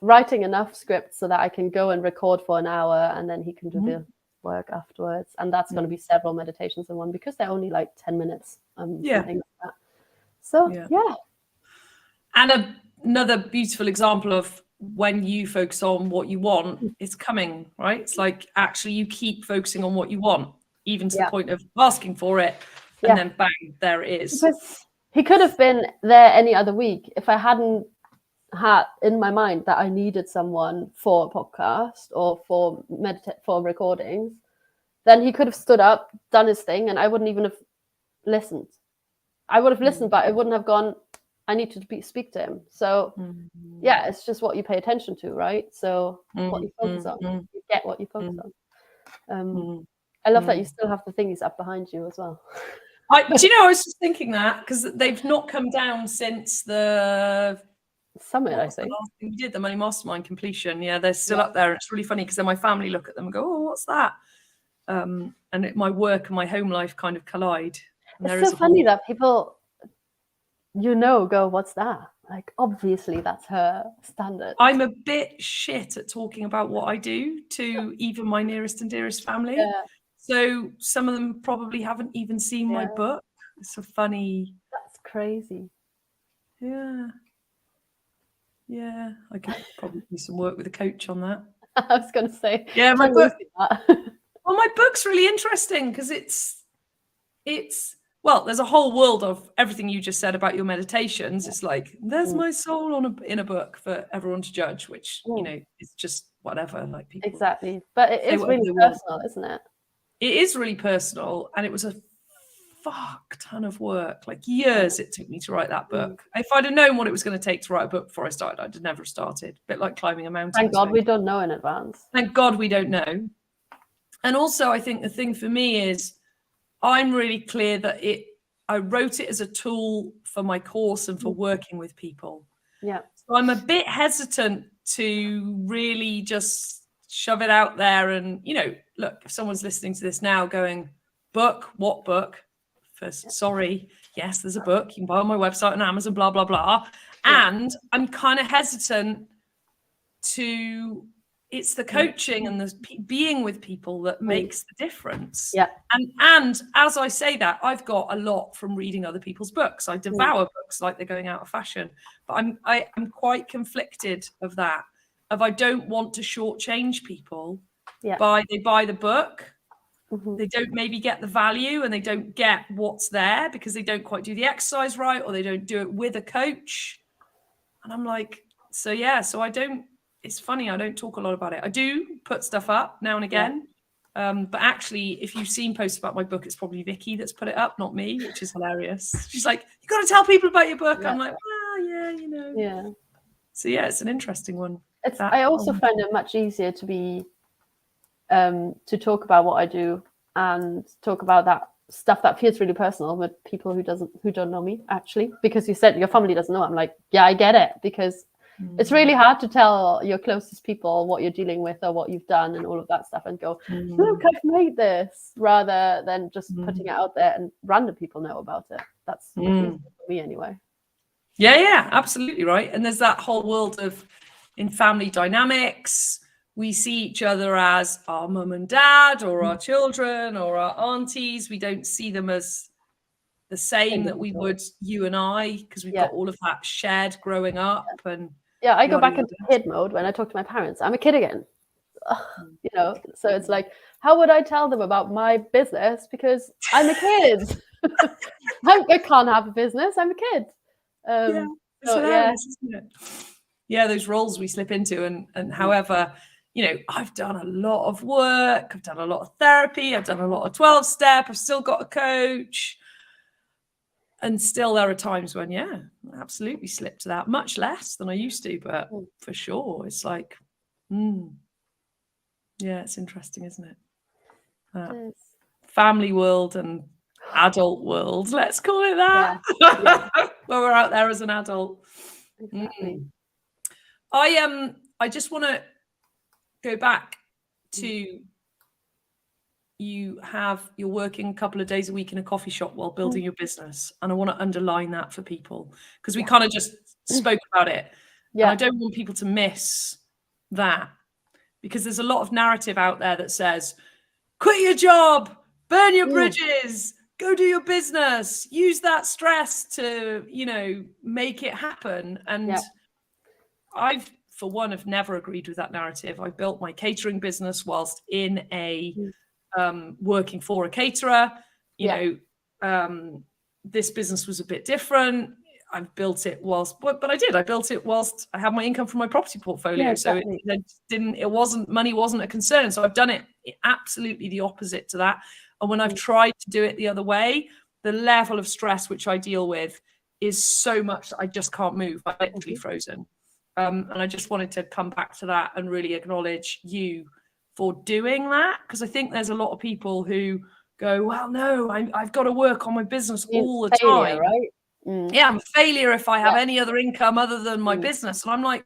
writing enough scripts so that I can go and record for an hour, and then he can do the work afterwards. And that's going to be several meditations in one, because they're only like 10 minutes. Something like that. So yeah. And another beautiful example of when you focus on what you want, it's coming, right? It's like actually you keep focusing on what you want, even to the point of asking for it, and then bang, there it is. Because he could have been there any other week if I hadn't had in my mind that I needed someone for a podcast or for recordings. Then he could have stood up, done his thing, and I wouldn't even have listened. I would have listened, but I wouldn't have gone, I need to speak to him. So yeah, it's just what you pay attention to, right? So what you focus on, you get what you focus on. I love that you still have the thingies up behind you as well. Do you know, I was just thinking that, because they've not come down since the summit, I think. The last thing we did, the Money Mastermind completion. Yeah, they're still up there. It's really funny because then my family look at them and go, oh, what's that? And my work and my home life kind of collide. And it's so funny that people, go, what's that? Like, obviously that's her standard. I'm a bit shit at talking about what I do to even my nearest and dearest family. So some of them probably haven't even seen my book. It's a funny. That's crazy. Yeah, I could probably do some work with a coach on that. I was going to say. Yeah, my book. Well, my book's really interesting because it's well, there's a whole world of everything you just said about your meditations. It's like there's my soul in a book for everyone to judge, which is just whatever. Like people exactly, but it is really personal, isn't it? It is really personal, and it was a fuck ton of work. Like years it took me to write that book. If I'd have known what it was going to take to write a book before I started, I'd have never started. A bit like climbing a mountain. Thank God we don't know in advance. Thank God we don't know. And also, I think the thing for me is I'm really clear that I wrote it as a tool for my course and for working with people. Yeah. So I'm a bit hesitant to really just shove it out there. And, look, if someone's listening to this now going, book, what book? First, sorry. Yes, there's a book. You can buy on my website on Amazon, blah, blah, blah. Yeah. And I'm kind of hesitant it's the coaching and the being with people that makes the difference. Yeah. And as I say that, I've got a lot from reading other people's books. I devour books like they're going out of fashion, but I'm quite conflicted of that. I don't want to shortchange people by they buy the book. They don't maybe get the value and they don't get what's there because they don't quite do the exercise right, or they don't do it with a coach. And I'm like, so I don't. It's funny, I don't talk a lot about it. I do put stuff up now and again. But actually, if you've seen posts about my book, it's probably Vicky that's put it up, not me, which is hilarious. She's like, you got to tell people about your book. I'm like, Yeah. So it's an interesting one. I also find it much easier to be, to talk about what I do and talk about that stuff that feels really personal with people who don't know me, actually. Because you said your family doesn't know. I'm like, yeah, I get it. Because it's really hard to tell your closest people what you're dealing with or what you've done and all of that stuff and go, look, I've made this, rather than just putting it out there and random people know about it. That's for me anyway. Yeah, absolutely right. And there's that whole world of in family dynamics. We see each other as our mum and dad or our children or our aunties. We don't see them as the same that we would you and I, because we've got all of that shared growing up. And Yeah, I go back into kid mode when I talk to my parents. I'm a kid again. You know, so it's like, how would I tell them about my business? Because I'm a kid. I can't have a business. I'm a kid. It's hilarious, isn't it? Yeah, those roles we slip into, and however, you know, I've done a lot of work, I've done a lot of therapy, I've done a lot of 12-step, I've still got a coach. And still there are times when, I absolutely slip to that, much less than I used to, but for sure, it's like, it's interesting, isn't it? It is. Family world and adult world, let's call it that. Where we're out there as an adult. Exactly. I just want to go back to you're working a couple of days a week in a coffee shop while building your business, and I want to underline that for people, because we kind of just spoke about it, and I don't want people to miss that, because there's a lot of narrative out there that says, quit your job, burn your bridges, go do your business, use that stress to, you know, make it happen. And I've, for one, have never agreed with that narrative. I built my catering business whilst in a working for a caterer. You know, this business was a bit different. I've built it whilst, but I built it whilst I had my income from my property portfolio. Exactly. So money wasn't a concern. So I've done it absolutely the opposite to that. And when I've tried to do it the other way, the level of stress which I deal with is so much that I just can't move. I'm literally frozen. And I just wanted to come back to that and really acknowledge you for doing that, because I think there's a lot of people who go, well, no, I've got to work on my business all the time. Right? Yeah, I'm a failure if I have any other income other than my business. And I'm like,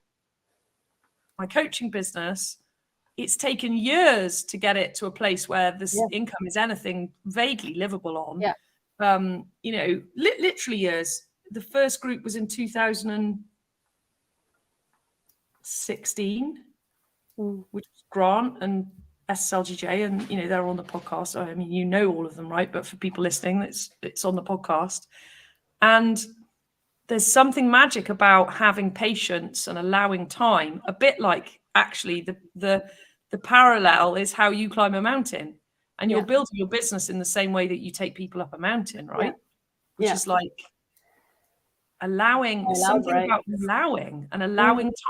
my coaching business, it's taken years to get it to a place where this income is anything vaguely livable on. You know, literally years. The first group was in 2016, which was Grant and SLGJ, and you know, they're on the podcast. I mean, you know all of them, right? But for people listening, it's on the podcast. And there's something magic about having patience and allowing time, a bit like actually the parallel is how you climb a mountain, and you're building your business in the same way that you take people up a mountain, right? Which is like allowing, something about allowing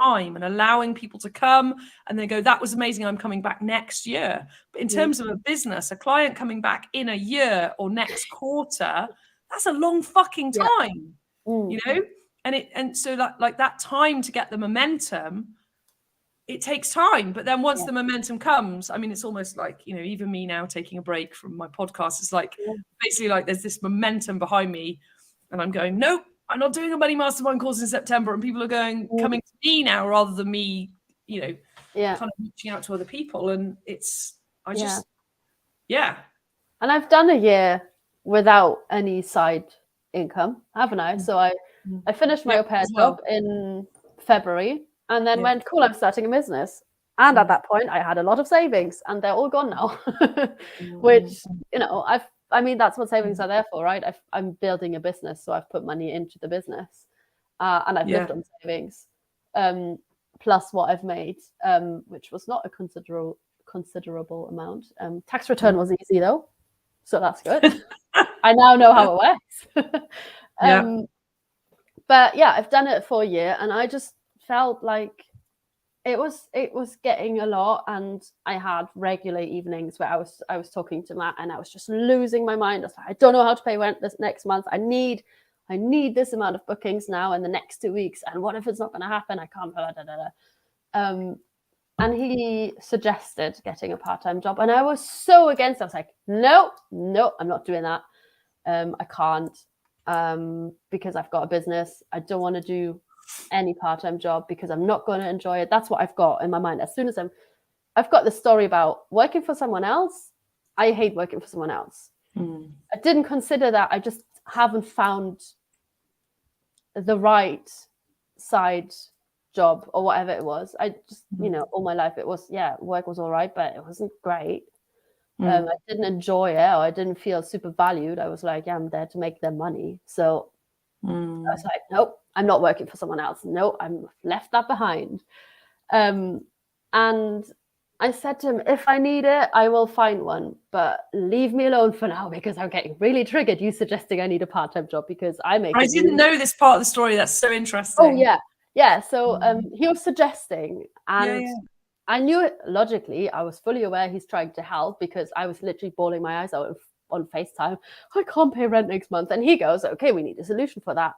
time and allowing people to come and they go, that was amazing, I'm coming back next year. But in terms of a business, a client coming back in a year or next quarter, that's a long fucking time. You know, and so that, like, that time to get the momentum, it takes time. But then once the momentum comes, I mean, it's almost like, you know, even me now taking a break from my podcast, it's like basically like there's this momentum behind me, and I'm going, nope, I'm not doing a money mastermind course in September, and people are going coming to me now rather than me, you know, kind of reaching out to other people. And it's and I've done a year without any side income, haven't I? So I finished my au pair job in February, and then went, cool, I'm starting a business. And at that point I had a lot of savings, and they're all gone now. Which, you know, I mean, that's what savings are there for, right? I'm building a business, so I've put money into the business, and I've lived on savings, plus what I've made, which was not a considerable amount. Tax return was easy though, so that's good. I now know how it works. But yeah, I've done it for a year, and I just felt like it was getting a lot, and I had regular evenings where I was talking to Matt, and I was just losing my mind. I was like, I don't know how to pay rent this next month. I need this amount of bookings now in the next 2 weeks, and what if it's not going to happen? I can't. Blah, blah, blah, blah. And he suggested getting a part-time job, and I was so against it. I was like, no, I'm not doing that. I can't, because I've got a business. I don't want to do any part-time job because I'm not going to enjoy it. That's what I've got in my mind. As soon as I've got the story about working for someone else. I hate working for someone else. I didn't consider that. I just haven't found the right side job or whatever it was. I just, you know, all my life it was, work was all right, but it wasn't great. I didn't enjoy it, or I didn't feel super valued. I was like, I'm there to make them money. So I was like, nope, I'm not working for someone else. No, I'm left that behind. And I said to him, if I need it, I will find one, but leave me alone for now because I'm getting really triggered. You suggesting I need a part-time job because I didn't know this part of the story. That's so interesting. Oh yeah. Yeah. So he was suggesting, and yeah. I knew it logically. I was fully aware he's trying to help because I was literally bawling my eyes out on FaceTime. I can't pay rent next month. And he goes, okay, we need a solution for that.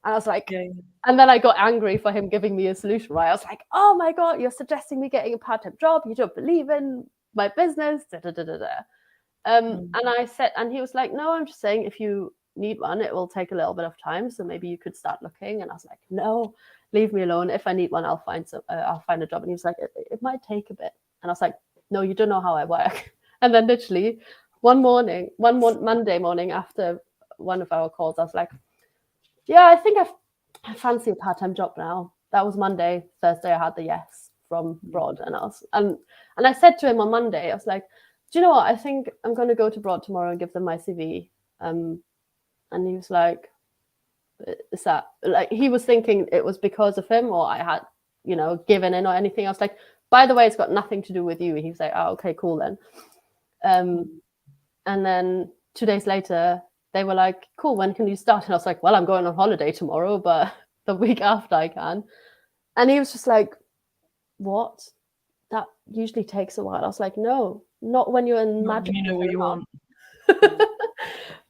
And I was like, and then I got angry for him giving me a solution, right? I was like, oh my God, you're suggesting me getting a part-time job. You don't believe in my business. And I said, and he was like, no, I'm just saying if you need one, it will take a little bit of time. So maybe you could start looking. And I was like, no, leave me alone. If I need one, I'll find a job. And he was like, it might take a bit. And I was like, no, you don't know how I work. And then literally one Monday morning after one of our calls, I was like, yeah, I think I fancy a part-time job now. That was Monday. Thursday, I had the yes from Broad. And I said to him on Monday, I was like, do you know what? I think I'm going to go to Broad tomorrow and give them my CV. And he was like, is that like, he was thinking it was because of him or I had, given in or anything. I was like, by the way, it's got nothing to do with you. And he was like, oh, okay, cool then. And then 2 days later, they were like, cool, when can you start? And I was like, well, I'm going on holiday tomorrow, but the week after I can. And he was just like, what? That usually takes a while. I was like, no, not when you're in magic. You know what you want.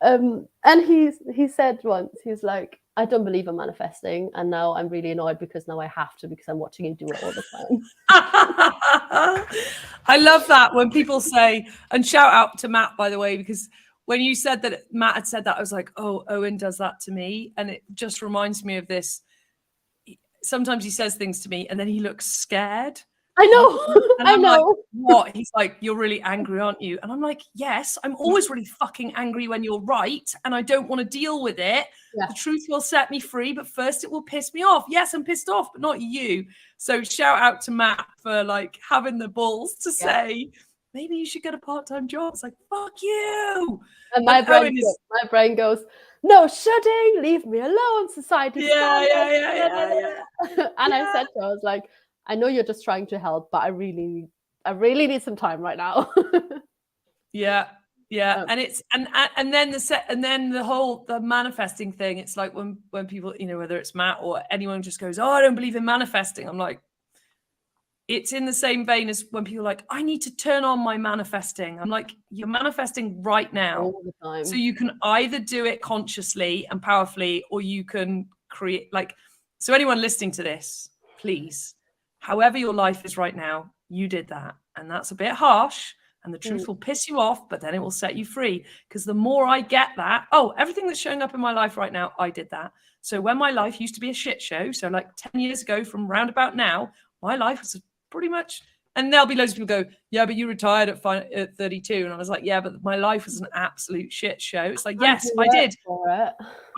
And he said once, he's like, I don't believe in manifesting. And now I'm really annoyed because now I have to because I'm watching you do it all the time. I love that when people say, and shout out to Matt, by the way, because when you said that Matt had said that, I was like, oh, Owen does that to me. And it just reminds me of this. Sometimes he says things to me and then he looks scared. I know. And I'm like, what? He's like, you're really angry, aren't you? And I'm like, yes, I'm always really fucking angry when you're right. And I don't want to deal with it. Yeah. The truth will set me free, but first it will piss me off. Yes, I'm pissed off, but not you. So shout out to Matt for like having the balls to say, maybe you should get a part-time job. It's like, fuck you. And my brain goes, no shoulding, leave me alone, society. Yeah. And I said to her, I was like, I know you're just trying to help, but I really need some time right now. Yeah. And it's and then the manifesting thing. It's like when people, whether it's Matt or anyone just goes, oh, I don't believe in manifesting. I'm like, it's in the same vein as when people are like, I need to turn on my manifesting. I'm like, you're manifesting right now. All the time. So you can either do it consciously and powerfully, or you can create so anyone listening to this, please, however your life is right now, you did that. And that's a bit harsh. And the truth will piss you off, but then it will set you free. Because the more I get that, everything that's showing up in my life right now, I did that. So when my life used to be a shit show, so like 10 years ago from roundabout now, my life was pretty much, and there'll be loads of people go, yeah, but you retired at 32. And I was like, yeah, but my life was an absolute shit show. It's like, yes, I did.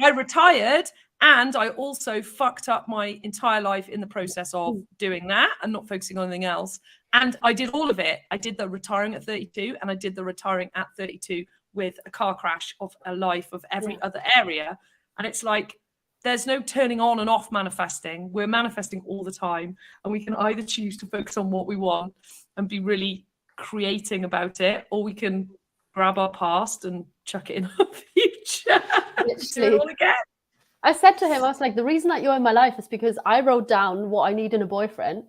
I retired. And I also fucked up my entire life in the process of doing that and not focusing on anything else. And I did all of it. I did the retiring at 32 and I did the retiring at 32 with a car crash of a life of every other area. And it's like, there's no turning on and off manifesting. We're manifesting all the time. And we can either choose to focus on what we want and be really creating about it, or we can grab our past and chuck it in our future. Do it all again. I said to him, I was like, the reason that you're in my life is because I wrote down what I need in a boyfriend,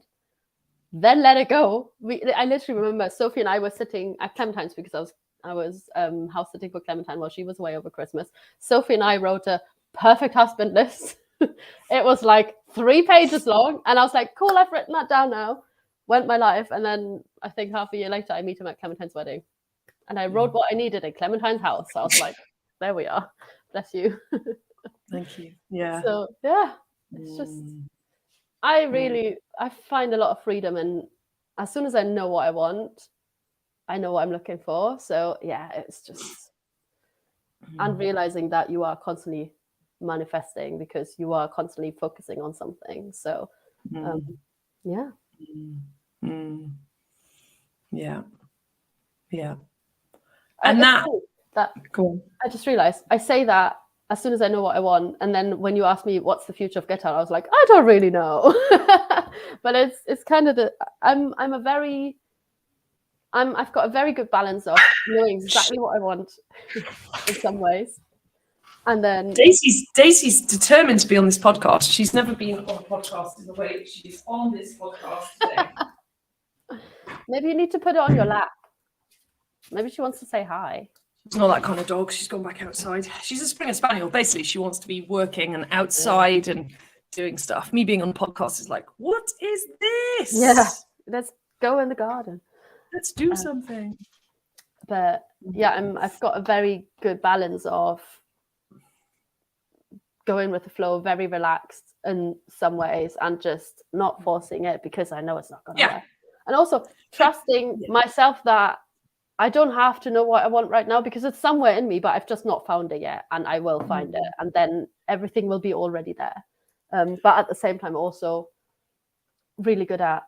then let it go. I literally remember Sophie and I were sitting at Clementine's because I was house sitting for Clementine while she was away over Christmas. Sophie and I wrote a perfect husband list. It was like 3 pages long. And I was like, cool, I've written that down now. Went my life. And then I think half a year later, I meet him at Clementine's wedding. And I wrote what I needed in Clementine's house. So I was like, there we are. Bless you. Thank you. Yeah. So yeah, it's just I find a lot of freedom, and as soon as I know what I want, I know what I'm looking for. So yeah, it's just and realizing that you are constantly manifesting because you are constantly focusing on something. So yeah. And that cool. I just realized I say that as soon as I know what I want. And then when you ask me what's the future of Get Out, I was like, I don't really know. But it's kind of I've got a very good balance of knowing exactly what I want in some ways. And then Daisy's determined to be on this podcast. She's never been on a podcast in the way that she's on this podcast today. Maybe you need to put it on your lap. Maybe she wants to say hi. She's not that kind of dog. She's gone back outside. She's a Springer Spaniel. Basically, she wants to be working and outside and doing stuff. Me being on podcast is like, what is this? Yeah, let's go in the garden. Let's do something. But yeah, I've got a very good balance of going with the flow, very relaxed in some ways, and just not forcing it because I know it's not going to work. And also trusting myself that I don't have to know what I want right now because it's somewhere in me, but I've just not found it yet, and I will find it, and then everything will be already there. But at the same time, also really good at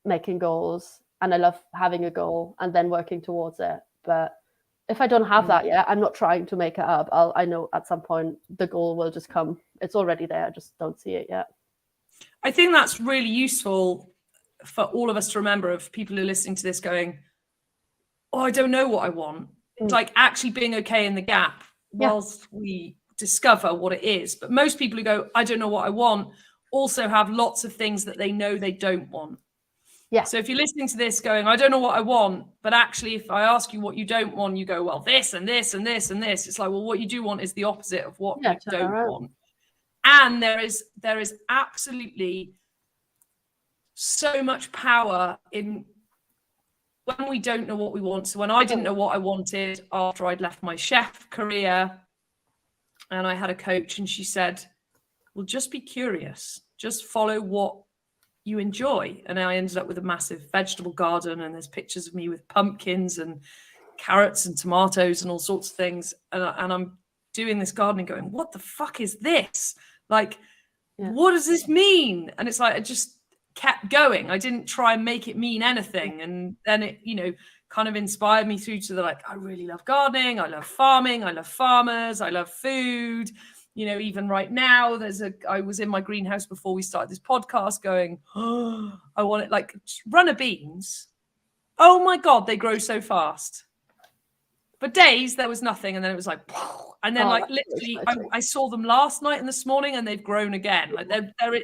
making goals, and I love having a goal and then working towards it. But if I don't have that yet, I'm not trying to make it up. I know at some point the goal will just come. It's already there. I just don't see it yet. I think that's really useful for all of us to remember, of people who are listening to this going, oh, I don't know what I want. It's like actually being okay in the gap whilst we discover what it is. But most people who go, I don't know what I want, also have lots of things that they know they don't want. Yeah. So if you're listening to this going, I don't know what I want, but actually if I ask you what you don't want, you go, well, this and this and this and this. It's like, well, what you do want is the opposite of what you don't want. And there is absolutely so much power in when we don't know what we want. So when I didn't know what I wanted after I'd left my chef career, and I had a coach, and she said, well, just be curious, just follow what you enjoy. And I ended up with a massive vegetable garden, and there's pictures of me with pumpkins and carrots and tomatoes and all sorts of things. And I'm doing this gardening going, what the fuck is this? Like, what does this mean? And it's like, I just kept going. I didn't try and make it mean anything. And then it, kind of inspired me through to I really love gardening. I love farming. I love farmers. I love food. Even right now, I was in my greenhouse before we started this podcast going, oh, I want it, like runner beans. Oh my God, they grow so fast. For days, there was nothing. And then it was like, and then literally, I saw them last night and this morning, and they've grown again. Like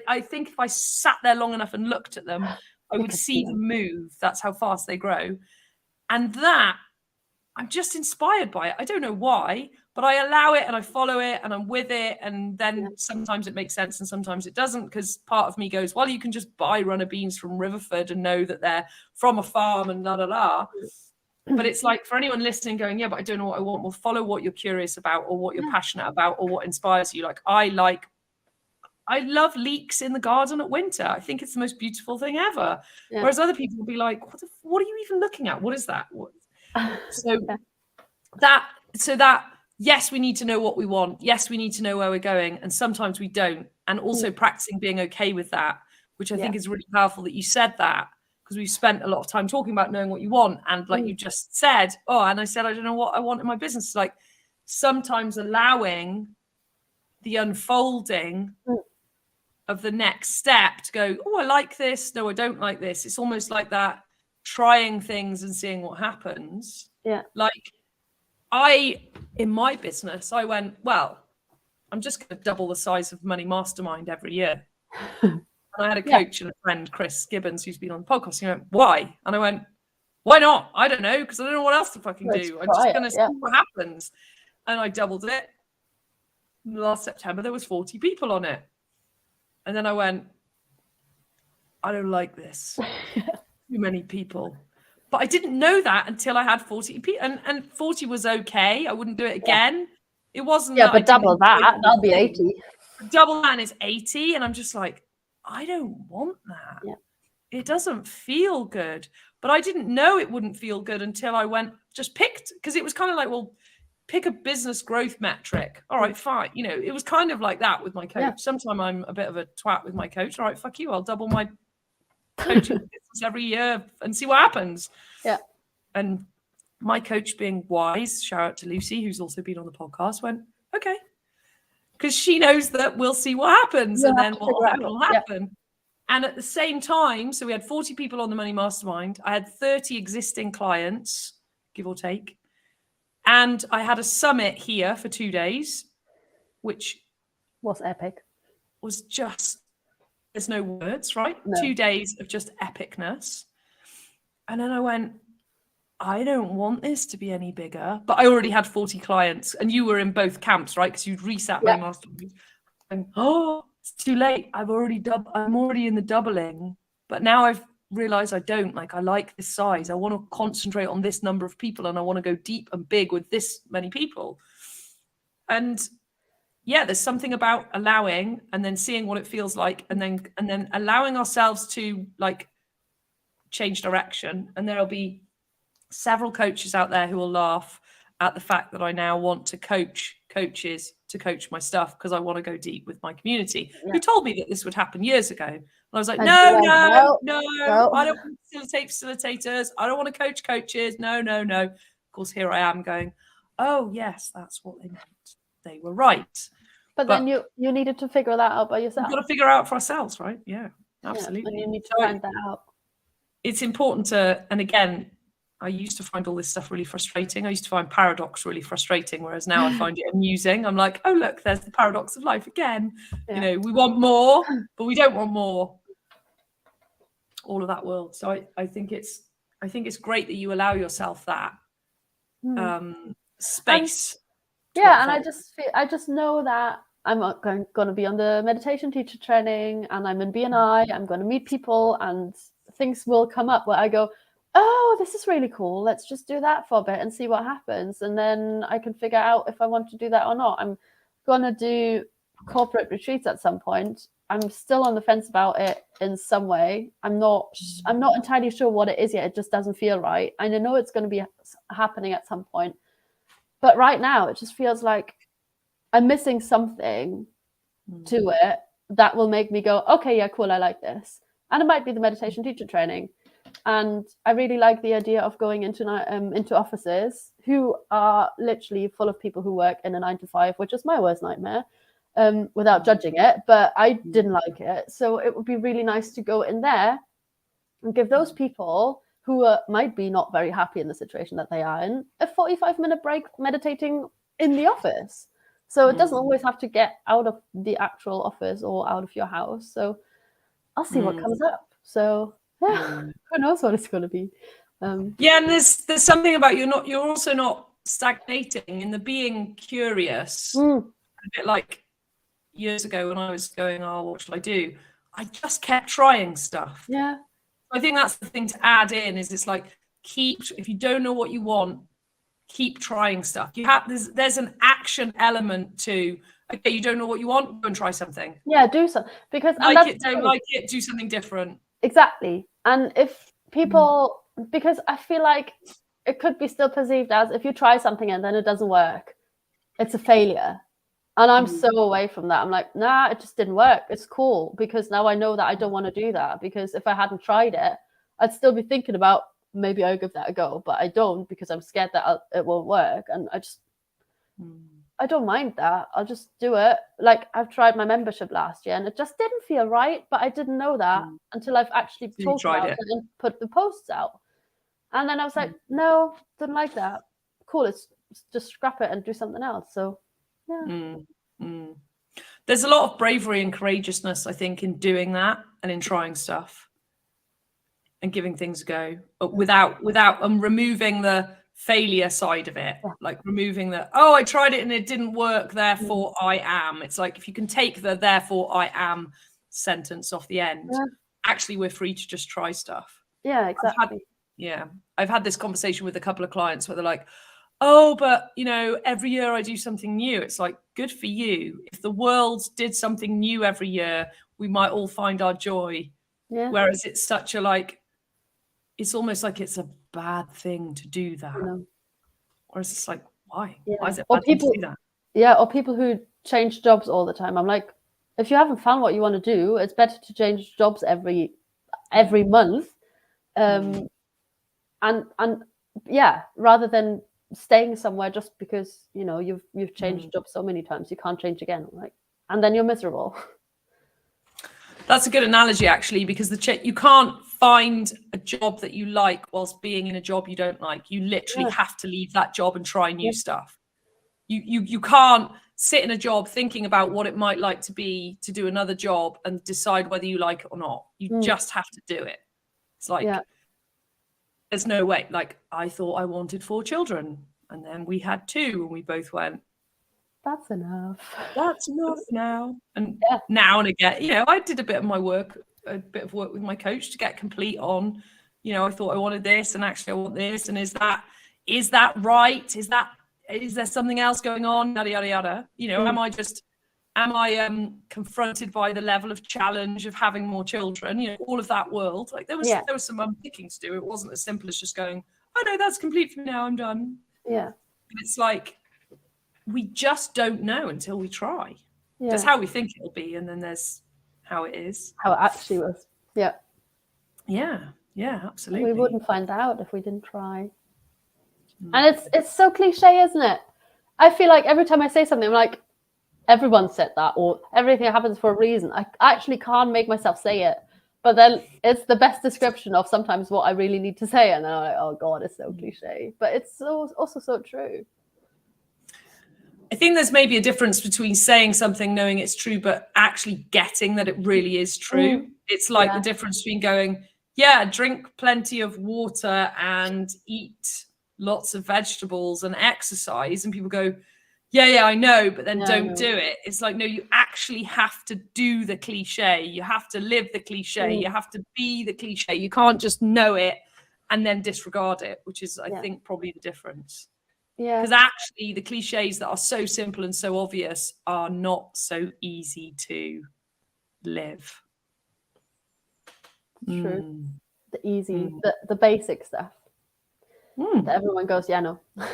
I think if I sat there long enough and looked at them, I would see them move. That's how fast they grow. And that, I'm just inspired by it. I don't know why, but I allow it and I follow it and I'm with it. And then sometimes it makes sense and sometimes it doesn't, because part of me goes, well, you can just buy runner beans from Riverford and know that they're from a farm and la, la, la. But it's like, for anyone listening going, yeah, but I don't know what I want. Well, follow what you're curious about or what you're passionate about or what inspires you. I love leeks in the garden at winter. I think it's the most beautiful thing ever. Yeah. Whereas other people will be like, what are you even looking at? What is that? So yes, we need to know what we want. Yes, we need to know where we're going. And sometimes we don't. And also practicing being okay with that, which I think is really powerful that you said that, because we've spent a lot of time talking about knowing what you want. And like you just said, and I said, I don't know what I want in my business. Like sometimes allowing the unfolding of the next step to go, I like this. No, I don't like this. It's almost like that trying things and seeing what happens. Yeah. Like in my business, I went, well, I'm just going to double the size of Money Mastermind every year. And I had a coach and a friend, Chris Gibbons, who's been on the podcast. He went, why? And I went, why not? I don't know, because I don't know what else to fucking do. I'm just going to see what happens. And I doubled it. Last September, there was 40 people on it. And then I went, I don't like this. Too many people. But I didn't know that until I had 40 people. And 40 was okay. I wouldn't do it again. It wasn't. Yeah, but double that. That'll be 80. Double that is 80. And I'm just like, I don't want that. Yeah. It doesn't feel good. But I didn't know it wouldn't feel good until I picked, because it was kind of like, well, pick a business growth metric. All right, fine. It was kind of like that with my coach. Yeah. Sometimes I'm a bit of a twat with my coach. All right, fuck you. I'll double my coaching business every year and see what happens. Yeah. And my coach, being wise, shout out to Lucy, who's also been on the podcast, went, okay, because she knows that we'll see what happens, and then what will happen will happen. And at the same time, so we had 40 people on the Money Mastermind. I had 30 existing clients, give or take. And I had a summit here for 2 days, which was epic. Was just, there's no words, right? No. 2 days of just epicness. And then I went, I don't want this to be any bigger. But I already had 40 clients, and you were in both camps, right? Because you'd reset my mastermind. And it's too late. I'm already in the doubling. But now I've realized I don't. Like, I like this size. I want to concentrate on this number of people, and I want to go deep and big with this many people. And yeah, there's something about allowing and then seeing what it feels like, and then allowing ourselves to like change direction. And there'll be several coaches out there who will laugh at the fact that I now want to coach coaches to coach my stuff because I want to go deep with my community, who told me that this would happen years ago. And I was like, no, I don't want to facilitate facilitators. I don't want to coach coaches. No. Of course, here I am going, oh, yes, that's what they meant. They were right. But then you needed to figure that out by yourself. We've got to figure out for ourselves, right? Yeah, absolutely. And you need to find that out. It's important to, and again, I used to find all this stuff really frustrating. I used to find paradox really frustrating, whereas now I find it amusing. I'm like, oh, look, there's the paradox of life again. Yeah. You know, we want more, but we don't want more. All of that world. So I think it's great that you allow yourself that space. And I just know that I'm going to be on the meditation teacher training, and I'm in BNI. I'm going to meet people, and things will come up where I go, oh, this is really cool. Let's just do that for a bit and see what happens. And then I can figure out if I want to do that or not. I'm going to do corporate retreats at some point. I'm still on the fence about it in some way. I'm not entirely sure what it is yet. It just doesn't feel right. And I know it's going to be happening at some point. But right now, it just feels like I'm missing something to it that will make me go, okay, yeah, cool, I like this. And it might be the meditation teacher training. And I really like the idea of going into offices who are literally full of people who work in a 9-to-5, which is my worst nightmare, without judging it. But I didn't like it. So it would be really nice to go in there and give those people who might be not very happy in the situation that they are in a 45-minute break meditating in the office. So it doesn't always have to get out of the actual office or out of your house. So I'll see what comes up. So yeah, who knows what it's going to be. And there's something about you're also not stagnating in the being curious. A bit like years ago when I was going, oh, what should I do? I just kept trying stuff. Yeah. I think that's the thing to add in is it's like if you don't know what you want, keep trying stuff. There's an action element to, okay, you don't know what you want, go and try something. Yeah, do something. Because don't like it, do something different. Exactly. And if people, because I feel like it could be still perceived as if you try something and then it doesn't work, it's a failure. And I'm so away from that. I'm like, nah, it just didn't work. It's cool because now I know that I don't want to do that, because if I hadn't tried it, I'd still be thinking about maybe I'll give that a go, but I don't because I'm scared that it won't work. And I don't mind that. I'll just do it. Like I've tried my membership last year and it just didn't feel right, but I didn't know that until I've actually talked about it and put the posts out. And then I was like, no, didn't like that. Cool, let's just scrap it and do something else. So yeah. There's a lot of bravery and courageousness, I think, in doing that and in trying stuff and giving things a go, but without removing the failure side of it, like removing I tried it and it didn't work, therefore I am. It's like if you can take the therefore I am sentence off the end, actually we're free to just try stuff. Yeah, exactly. I've had this conversation with a couple of clients where they're like, oh, but every year I do something new. It's like, good for you. If the world did something new every year, we might all find our joy. Yeah. Whereas it's such a it's almost like it's a bad thing to do that. Whereas it's like, why? Yeah. Why is it bad to do that? Yeah, or people who change jobs all the time. I'm like, if you haven't found what you want to do, it's better to change jobs every month. And rather than staying somewhere just because, you know, you've changed jobs so many times, you can't change again, like, and then you're miserable. That's a good analogy, actually, because you can't find a job that you like whilst being in a job you don't like. You literally have to leave that job and try new stuff. You can't sit in a job thinking about what it might like to be to do another job and decide whether you like it or not. You just have to do it. It's like, there's no way. Like, I thought I wanted 4 children, and then we had 2, and we both went, that's enough. That's enough now. And now and again, you know, I did a bit of work with my coach to get complete on, you know, I thought I wanted this, and actually I want this, and is that right? Is there something else going on? Yada yada yada. You know, am I confronted by the level of challenge of having more children? You know, all of that world. Like there was some unpicking to do. It wasn't as simple as just going, oh no, that's complete for me now, I'm done. Yeah. And it's like, we just don't know until we try. Yeah. That's how we think it'll be, and then there's how it is. How it actually was. Yeah. Yeah, absolutely. We wouldn't find out if we didn't try. And it's so cliche, isn't it? I feel like every time I say something, I'm like, everyone said that, or everything happens for a reason. I actually can't make myself say it. But then it's the best description of sometimes what I really need to say. And then I'm like, oh God, it's so cliche. But it's also so true. I think there's maybe a difference between saying something, knowing it's true, but actually getting that it really is true. It's like the difference between going, drink plenty of water and eat lots of vegetables and exercise. And people go, yeah, I know, but then don't do it. It's like, no, you actually have to do the cliche. You have to live the cliche. You have to be the cliche. You can't just know it and then disregard it, which is, I think, probably the difference. Yeah. Because actually the cliches that are so simple and so obvious are not so easy to live. True. The easy, the basic stuff. That everyone goes, no. So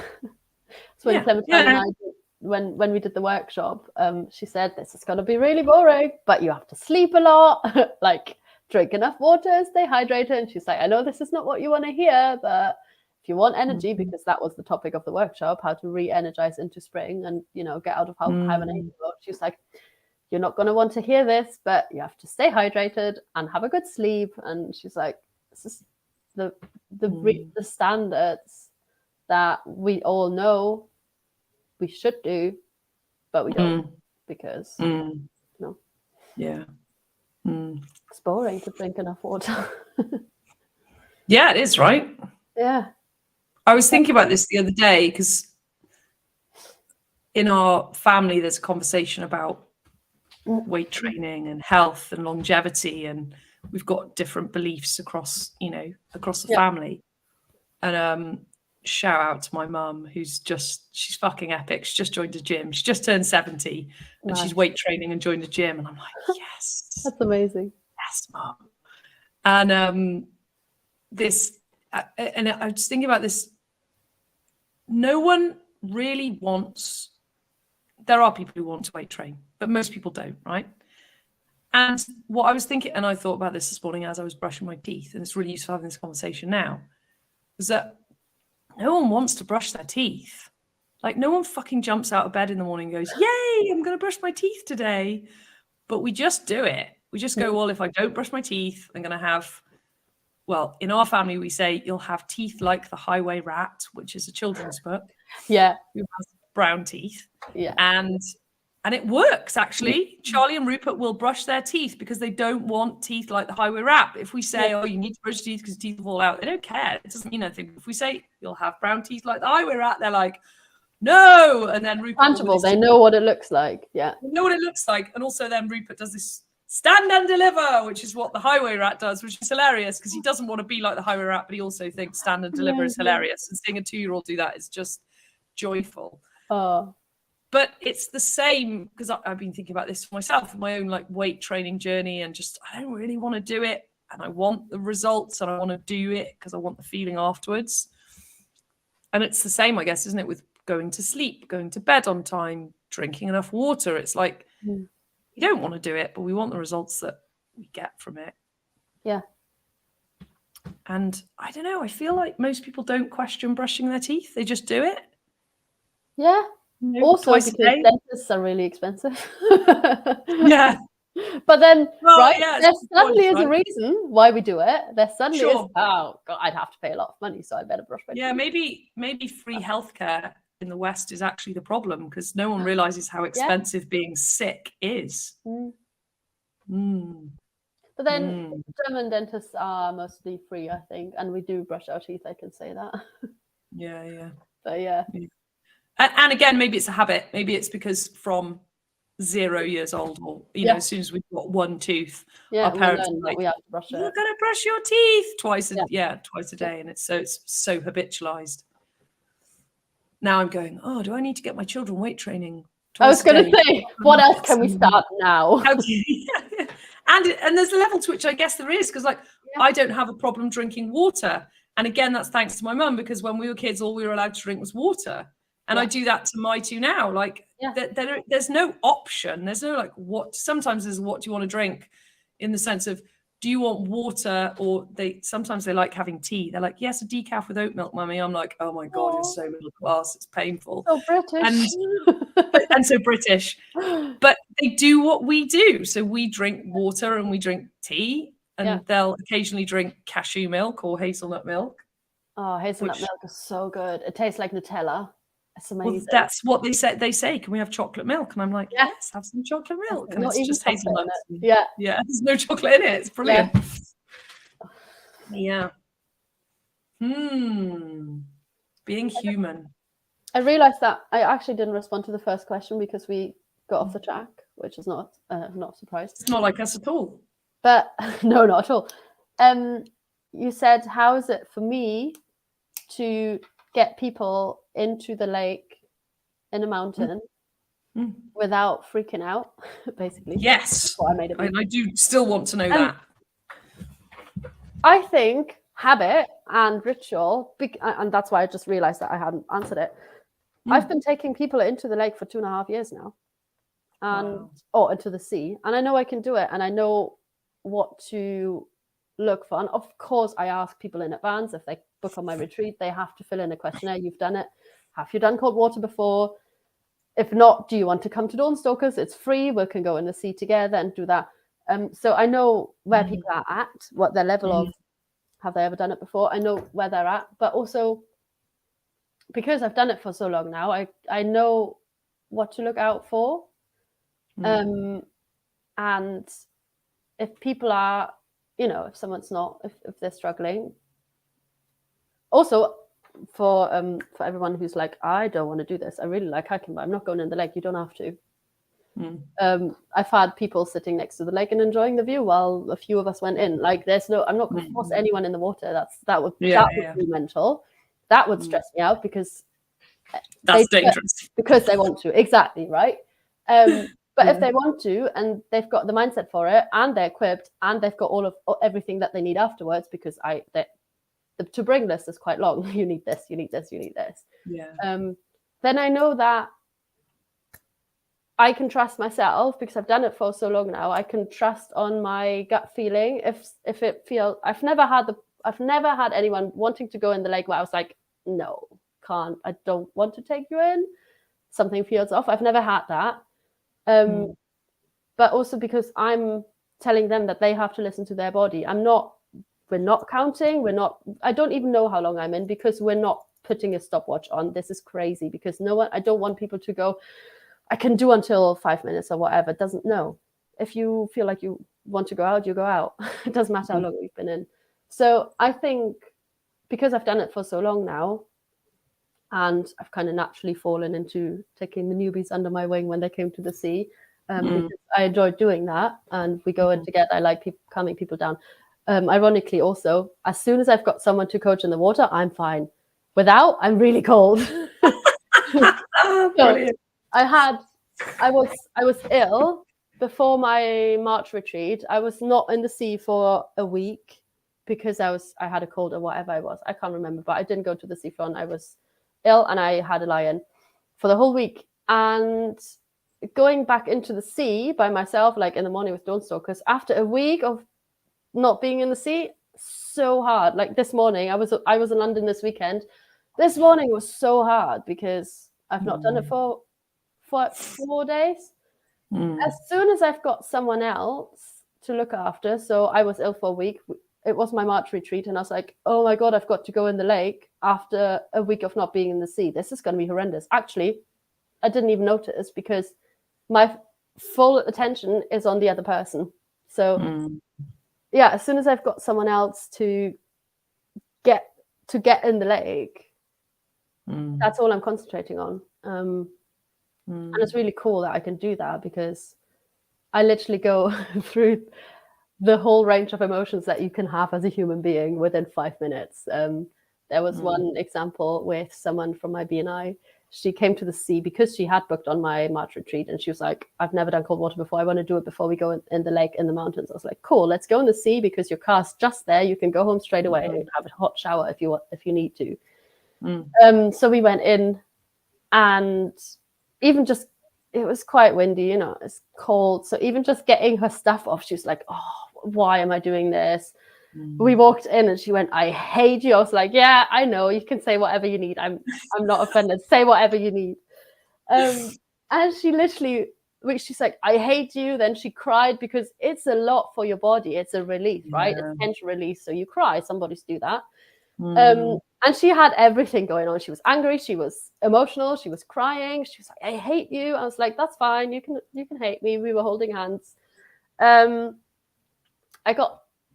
when Clementine and I did, when we did the workshop, she said, this is going to be really boring, but you have to sleep a lot, like drink enough water, stay hydrated. And she's like, I know this is not what you want to hear, but if you want energy, because that was the topic of the workshop, how to re-energize into spring and, you know, get out of hibernation mode. She's like, you're not going to want to hear this, but you have to stay hydrated and have a good sleep. And she's like, this is the standards that we all know we should do, but we don't because, you know. Yeah. It's boring to drink enough water. Yeah, it is, right? Yeah. I was thinking about this the other day because in our family, there's a conversation about weight training and health and longevity, and we've got different beliefs across the family. And shout out to my mum, who's she's fucking epic. She's just joined a gym. She just turned 70 and she's weight training and joined a gym. And I'm like, yes. That's amazing. Yes, mum. And and I was thinking about this. No one really wants, there are people who want to weight train, but most people don't, right? And what I was thinking, and I thought about this morning as I was brushing my teeth, and it's really useful having this conversation now, was that no one wants to brush their teeth. Like, no one fucking jumps out of bed in the morning and goes, yay, I'm going to brush my teeth today. But we just do it. We just go, well, if I don't brush my teeth, I'm going to have, well, in our family, we say you'll have teeth like the highway rat, which is a children's book. Yeah. Who has brown teeth. Yeah. And it works, actually. Charlie and Rupert will brush their teeth because they don't want teeth like the highway rat. If we say, oh, you need to brush your teeth because your teeth fall out, they don't care. It doesn't mean anything. If we say you'll have brown teeth like the highway rat, they're like, no. And then Rupert... Tangible. They know what it looks like. Yeah. They know what it looks like. And also then Rupert does this stand and deliver, which is what the highway rat does, which is hilarious because he doesn't want to be like the highway rat, but he also thinks stand and deliver is hilarious. And seeing a 2-year-old do that is just joyful. Oh. But it's the same because I've been thinking about this for myself, my own like weight training journey, and just I don't really want to do it, and I want the results, and I want to do it because I want the feeling afterwards. And it's the same, I guess, isn't it, with going to sleep, going to bed on time, drinking enough water. It's like we don't want to do it, but we want the results that we get from it. Yeah. And I don't know, I feel like most people don't question brushing their teeth. They just do it. Yeah. Also, twice because a day. dentists are really expensive. Yeah. But then, Well, right, yeah, there suddenly is right? a reason why we do it. There suddenly is, Sure. oh, God, I'd have to pay a lot of money, so I better brush my teeth. Yeah, maybe free healthcare in the West is actually the problem, because no one realizes how expensive being sick is. But then German dentists are mostly free, I think, and we do brush our teeth, I can say that. Yeah. But yeah. And again, maybe it's a habit. Maybe it's because from 0 years old, or as soon as we've got one tooth, our parents are like, we have to brush "You're it. gonna brush your teeth twice a day," and it's so habitualized. Now I'm going, oh, do I need to get my children weight training? I was going to say, what else can we start now? And there's a level to which I guess there is, because I don't have a problem drinking water. And again, that's thanks to my mum, because when we were kids, all we were allowed to drink was water. And I do that to my two now. There's no option. There's no what. Sometimes there's what do you want to drink, in the sense of, do you want water, or sometimes they like having tea. They're like, yes, a decaf with oat milk, mummy. I'm like, oh my God, you're so middle class. It's painful. So British. And so British. But they do what we do. So we drink water and we drink tea, and they'll occasionally drink cashew milk or hazelnut milk. Oh, hazelnut milk is so good. It tastes like Nutella. It's amazing. Well, that's what they say. They say, can we have chocolate milk? And I'm like, yes, have some chocolate milk. And it's just hazelnut. Yeah, there's no chocolate in it. It's brilliant. Yeah. Being human. I realized that I actually didn't respond to the first question because we got off the track, which is not surprised. It's not like us at all. But no, not at all. You said, how is it for me to get people into the lake in a mountain without freaking out, basically? Yes. I do still want to know that. I think habit and ritual, and that's why I just realized that I hadn't answered it. I've been taking people into the lake for 2.5 years now, or into the sea, and I know I can do it, and I know what to look for. And of course, I ask people in advance. If they book on my retreat, they have to fill in a questionnaire. You've done it. Have you done cold water before? If not, do you want to come to Dawnstalkers? It's free. We can go in the sea together and do that. So I know where people are at, what their level of, have they ever done it before? I know where they're at, but also because I've done it for so long now, I know what to look out for. And if people are, if someone's not, if they're struggling. Also, for everyone who's like, I don't want to do this. I really like hiking, but I'm not going in the lake. You don't have to. I've had people sitting next to the lake and enjoying the view while a few of us went in. I'm not going to force anyone in the water. That would be mental. That would stress me out, because that's dangerous. Because they want to. Exactly, right? But if they want to, and they've got the mindset for it, and they're equipped, and they've got everything that they need afterwards, because the to bring list is quite long. You need this, you need this, you need this. Then I know that I can trust myself, because I've done it for so long now. I can trust on my gut feeling. If it feels, I've never had anyone wanting to go in the lake where I was like, no, can't. I don't want to take you in. Something feels off. I've never had that. But also because I'm telling them that they have to listen to their body. We're not counting. I don't even know how long I'm in, because we're not putting a stopwatch on. This is crazy, because I don't want people to go, I can do until 5 minutes or whatever. Doesn't know. If you feel like you want to go out, you go out. It doesn't matter how long we've been in. So I think because I've done it for so long now, and I've kind of naturally fallen into taking the newbies under my wing when they came to the sea, because I enjoyed doing that, and we go in together. I like calming people down. Ironically, also, as soon as I've got someone to coach in the water, I'm fine. Without, I'm really cold. So I was ill before my March retreat. I was not in the sea for a week because I had a cold or whatever I was. I can't remember, but I didn't go to the seafront. I was ill and I had a lie-in for the whole week. And going back into the sea by myself, like in the morning with Dawnstalkers, after a week of not being in the sea, so hard. Like this morning, I was in London this weekend. This morning was so hard because I've not done it for 4 days. As soon as I've got someone else to look after, so I was ill for a week. It was my March retreat, and I was like, oh my God, I've got to go in the lake after a week of not being in the sea. This is going to be horrendous. Actually, I didn't even notice because my full attention is on the other person. So yeah, as soon as I've got someone else to get in the lake, that's all I'm concentrating on. And it's really cool that I can do that because I literally go through the whole range of emotions that you can have as a human being within 5 minutes. There was one example with someone from my BNI. She came to the sea because she had booked on my March retreat, and she was like, I've never done cold water before. I want to do it before we go in the lake, in the mountains. I was like, cool, let's go in the sea because your car's just there. You can go home straight away and have a hot shower if you need to. So we went in, and even just, it was quite windy, it's cold. So even just getting her stuff off, she was like, oh, why am I doing this? We walked in and she went, I hate you. I was like, yeah, I know. You can say whatever you need. I'm not offended. Say whatever you need. And she literally, she's like, I hate you. Then she cried because it's a lot for your body. It's a relief, right? It's tension release. So you cry. Some bodies do that. And she had everything going on. She was angry. She was emotional. She was crying. She was like, I hate you. I was like, that's fine. You can hate me. We were holding hands.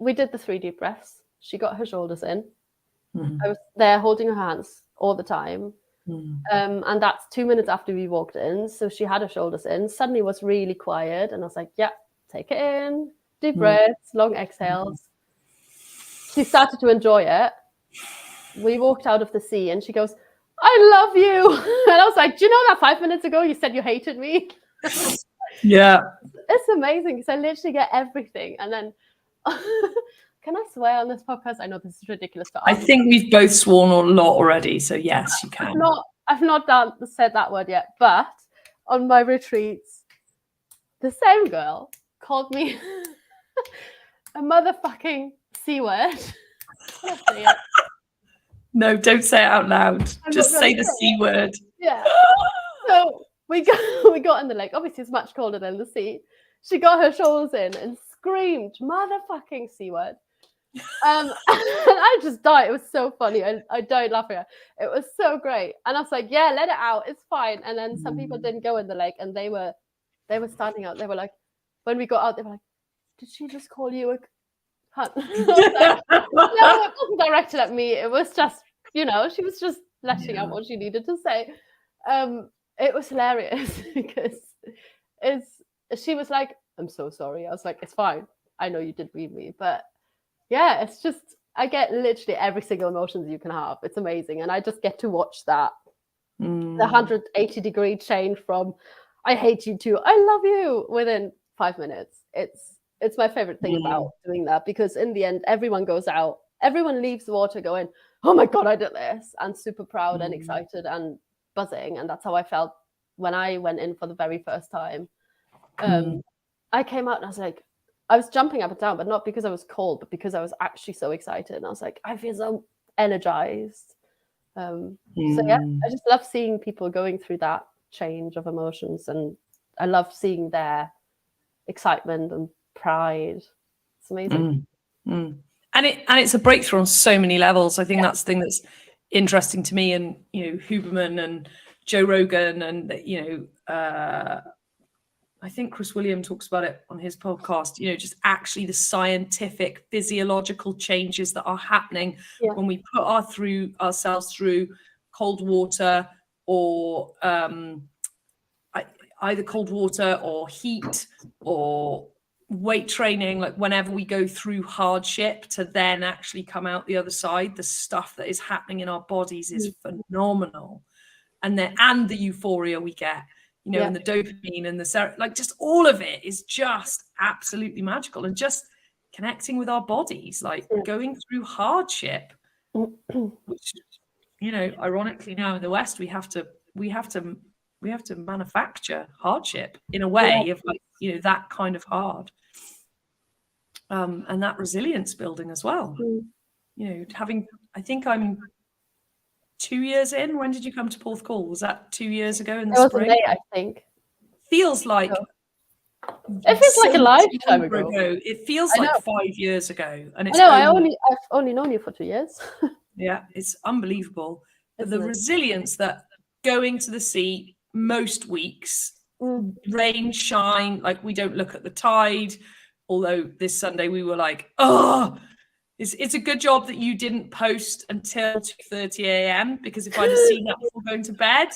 We did the 3 deep breaths. She got her shoulders in. I was there holding her hands all the time. And that's 2 minutes after we walked in. So she had her shoulders in. Suddenly was really quiet. And I was like, yeah, take it in. Deep breaths, long exhales. She started to enjoy it. We walked out of the sea and she goes, I love you. And I was like, do you know that 5 minutes ago you said you hated me? Yeah. It's amazing because I literally get everything. And then, can I swear on this podcast? I know this is ridiculous. I think we've both sworn a lot already. So yes, you can. I've not said that word yet. But on my retreats, the same girl called me a motherfucking C word. No, don't say it out loud. Just say the C word. Yeah. So we got in the lake. Obviously, it's much colder than the sea. She got her shoulders in and screamed, motherfucking C word. And I just died. It was so funny. I died laughing at it. It was so great. And I was like, yeah, let it out. It's fine. And then some people didn't go in the lake and they were standing out. They were like, when we got out, they were like, did she just call you a cunt? Like, no, it wasn't directed at me. It was just, she was just letting out what she needed to say. It was hilarious because she was like, I'm so sorry. I was like, it's fine. I know you did read me. But yeah, it's just, I get literally every single emotion you can have. It's amazing. And I just get to watch that. The 180-degree change from I hate you to I love you within 5 minutes. It's my favorite thing about doing that because in the end, everyone goes out. Everyone leaves the water going, oh my God, I did this. And super proud and excited and buzzing. And that's how I felt when I went in for the very first time. I came out and I was like, I was jumping up and down, but not because I was cold, but because I was actually so excited. And I was like, I feel so energized. So yeah, I just love seeing people going through that change of emotions. And I love seeing their excitement and pride. It's amazing. And it's a breakthrough on so many levels. I think that's the thing that's interesting to me, and Huberman and Joe Rogan, and I think Chris William talks about it on his podcast, just actually the scientific physiological changes that are happening when we put ourselves through cold water or either cold water or heat or weight training. Like whenever we go through hardship to then actually come out the other side, the stuff that is happening in our bodies is phenomenal. And the euphoria we get, and the dopamine and the just all of it is just absolutely magical. And just connecting with our bodies, like going through hardship, which, ironically now in the West, we have to manufacture hardship in a way of that kind of hard. and that resilience building as well. Mm. You know, I think I'm 2 years in. When did you come to Porthcawl? Was that 2 years ago in the It was spring? in May, I think. Feels like It feels like a so lifetime longer ago. It feels I like know. 5 years ago, and it's I know. I've only known you for 2 years. yeah, it's unbelievable. But the Isn't it? resilience that going to the sea most weeks, rain, shine, like we don't look at the tide. Although this Sunday we were like, oh, it's a good job that you didn't post until 2:30 a.m. because if I'd have seen that before going to bed,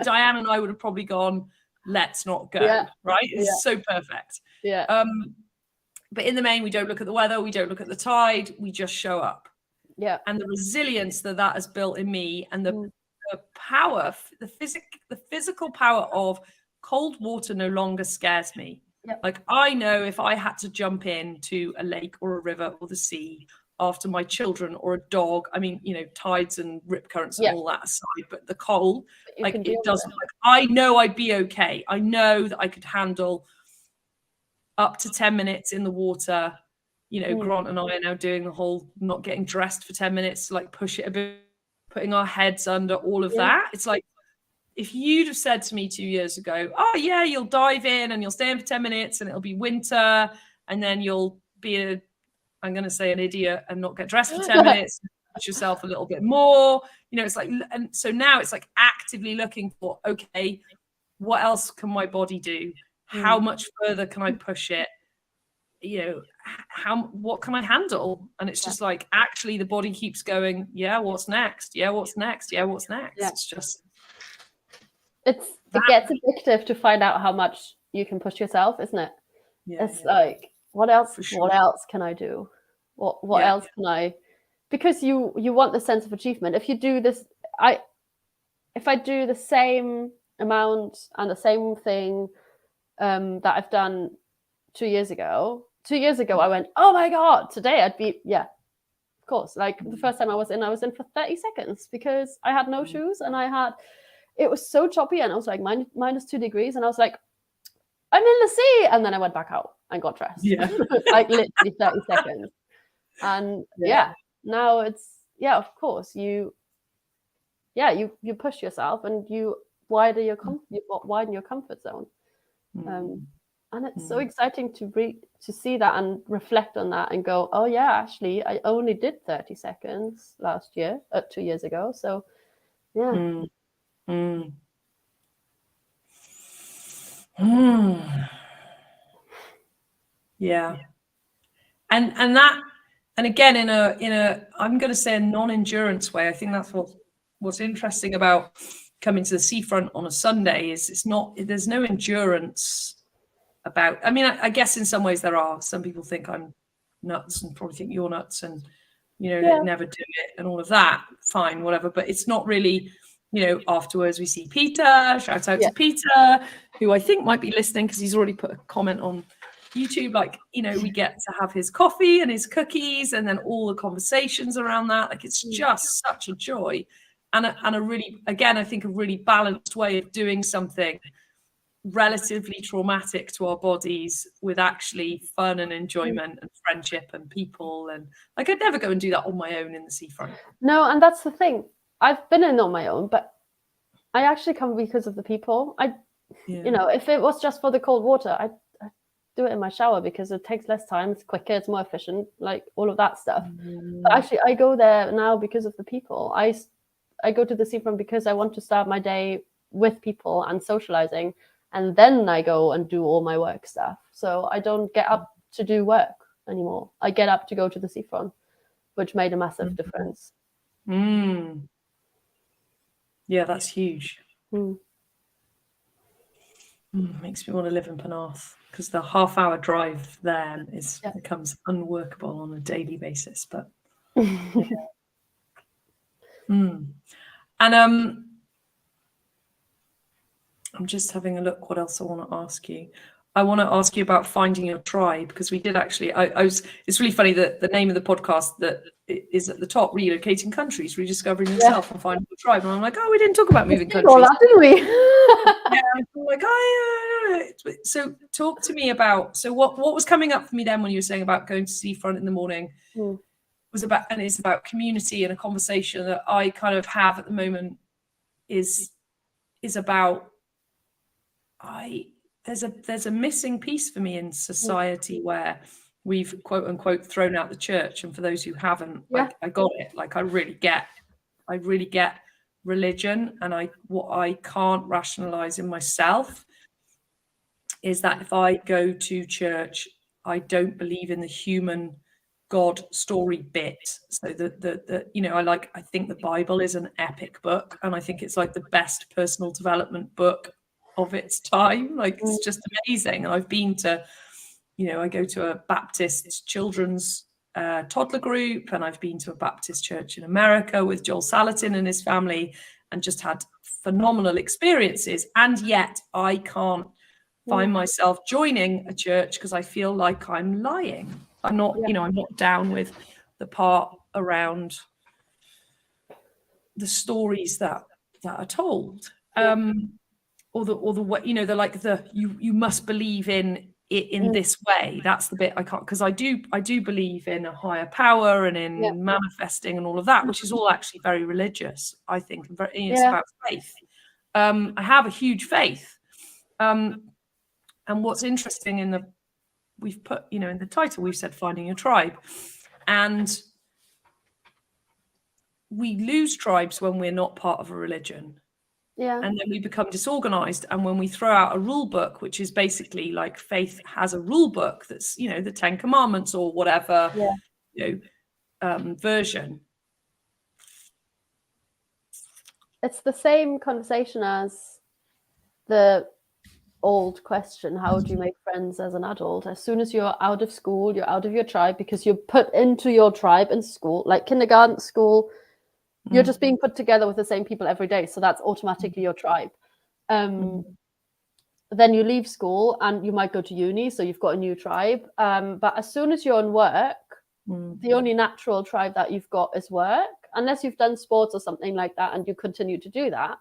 Diane and I would have probably gone, let's not go. Yeah. Right? It's so perfect. Yeah. But in the main, we don't look at the weather, we don't look at the tide, we just show up. Yeah. And the resilience that has built in me, and the power, the physical power of cold water no longer scares me. Yep. Like I know if I had to jump into a lake or a river or the sea after my children or a dog, I mean, you know, tides and rip currents and all that aside, but the cold, like it doesn't, like, I know I'd be okay. I know that I could handle up to 10 minutes in the water. You know, Grant and I are now doing the whole not getting dressed for 10 minutes to like push it a bit, putting our heads under, all of that. It's like, if you'd have said to me 2 years ago, oh yeah, you'll dive in and you'll stay in for 10 minutes and it'll be winter and then you'll be I'm going to say an idiot and not get dressed for 10 minutes, push yourself a little bit more. You know, it's like, and so now it's like actively looking for, okay, what else can my body do? How much further can I push it? You know, what can I handle? And it's just like, actually the body keeps going, yeah, what's next? Yeah, what's next? Yeah, what's next? Yeah. It's just, it gets addictive to find out how much you can push yourself, isn't it? It's like, what else? Sure. What else can I do? What else can I? Because you want the sense of achievement. If you do this, if I do the same amount and the same thing that I've done 2 years ago. 2 years ago, I went, oh my god! Today I'd be of course. Like the first time I was in for 30 seconds because I had no shoes and it was so choppy and I was like minus 2 degrees and I was like, I'm in the sea, and then I went back out and got dressed. Yeah. Like literally 30 seconds. And now it's of course you push yourself and you widen your comfort zone. And it's so exciting to see that and reflect on that and go, oh yeah, actually I only did 30 seconds 2 years ago. So yeah. Yeah. And again, in a I'm going to say a non-endurance way, I think that's what's interesting about coming to the seafront on a Sunday is there's no endurance about. I mean, I guess in some ways there are. Some people think I'm nuts and probably think you're nuts and, you know, they never do it and all of that. Fine, whatever. But it's not really, you know, afterwards we see Peter, shout out to Peter, who I think might be listening because he's already put a comment on YouTube, like, you know, we get to have his coffee and his cookies and then all the conversations around that. Like, it's just such a joy and a really, again, I think a really balanced way of doing something relatively traumatic to our bodies with actually fun and enjoyment and friendship and people. And like, I'd never go and do that on my own in the seafront. No, and that's the thing. I've been in on my own, but I actually come because of the people. You know, if it was just for the cold water, I'd do it in my shower because it takes less time, it's quicker, it's more efficient, like all of that stuff. But actually I go there now because of the people. I go to the seafront because I want to start my day with people and socializing, and then I go and do all my work stuff. So I don't get up to do work anymore. I get up to go to the seafront, which made a massive difference. Yeah, that's huge. Makes me want to live in Penarth because the half-hour drive there becomes unworkable on a daily basis. But and I'm just having a look what else I want to ask you. I want to ask you about finding your tribe, because we did actually, it's really funny that the name of the podcast that is at the top, Relocating Countries, Rediscovering Yourself and Finding Your Tribe. And I'm like, oh, we didn't talk about moving countries. All that, didn't we? Yeah, I'm like, so talk to me about, so what was coming up for me then when you were saying about going to seafront in the morning was about, and it's about community, and a conversation that I kind of have at the moment is about, there's a missing piece for me in society where we've quote unquote thrown out the church. And for those who haven't, like, I got it. Like, I really get religion, and what I can't rationalize in myself is that if I go to church, I don't believe in the human God story bit. So the you know, I think the Bible is an epic book, and I think it's like the best personal development book of its time. Like, it's just amazing. And I've been to, you know, I go to a Baptist children's toddler group, and I've been to a Baptist church in America with Joel Salatin and his family, and just had phenomenal experiences. And yet I can't find myself joining a church because I feel like I'm lying. I'm not, you know, I'm not down with the part around the stories that are told. Or the way, you know, you must believe in it in this way. That's the bit I can't, because I do believe in a higher power and in manifesting and all of that, which is all actually very religious, I think. It's about faith. I have a huge faith. And what's interesting we've put, you know, in the title, we've said finding a tribe, and we lose tribes when we're not part of a religion. And then we become disorganized. And when we throw out a rule book, which is basically like faith has a rule book that's, you know, the 10 Commandments or whatever, you know, version. It's the same conversation as the old question, how do you make friends as an adult? As soon as you're out of school, you're out of your tribe, because you're put into your tribe in school, like kindergarten, school. You're just being put together with the same people every day. So that's automatically your tribe. Then you leave school and you might go to uni. So you've got a new tribe. But as soon as you're on work, the only natural tribe that you've got is work, unless you've done sports or something like that and you continue to do that.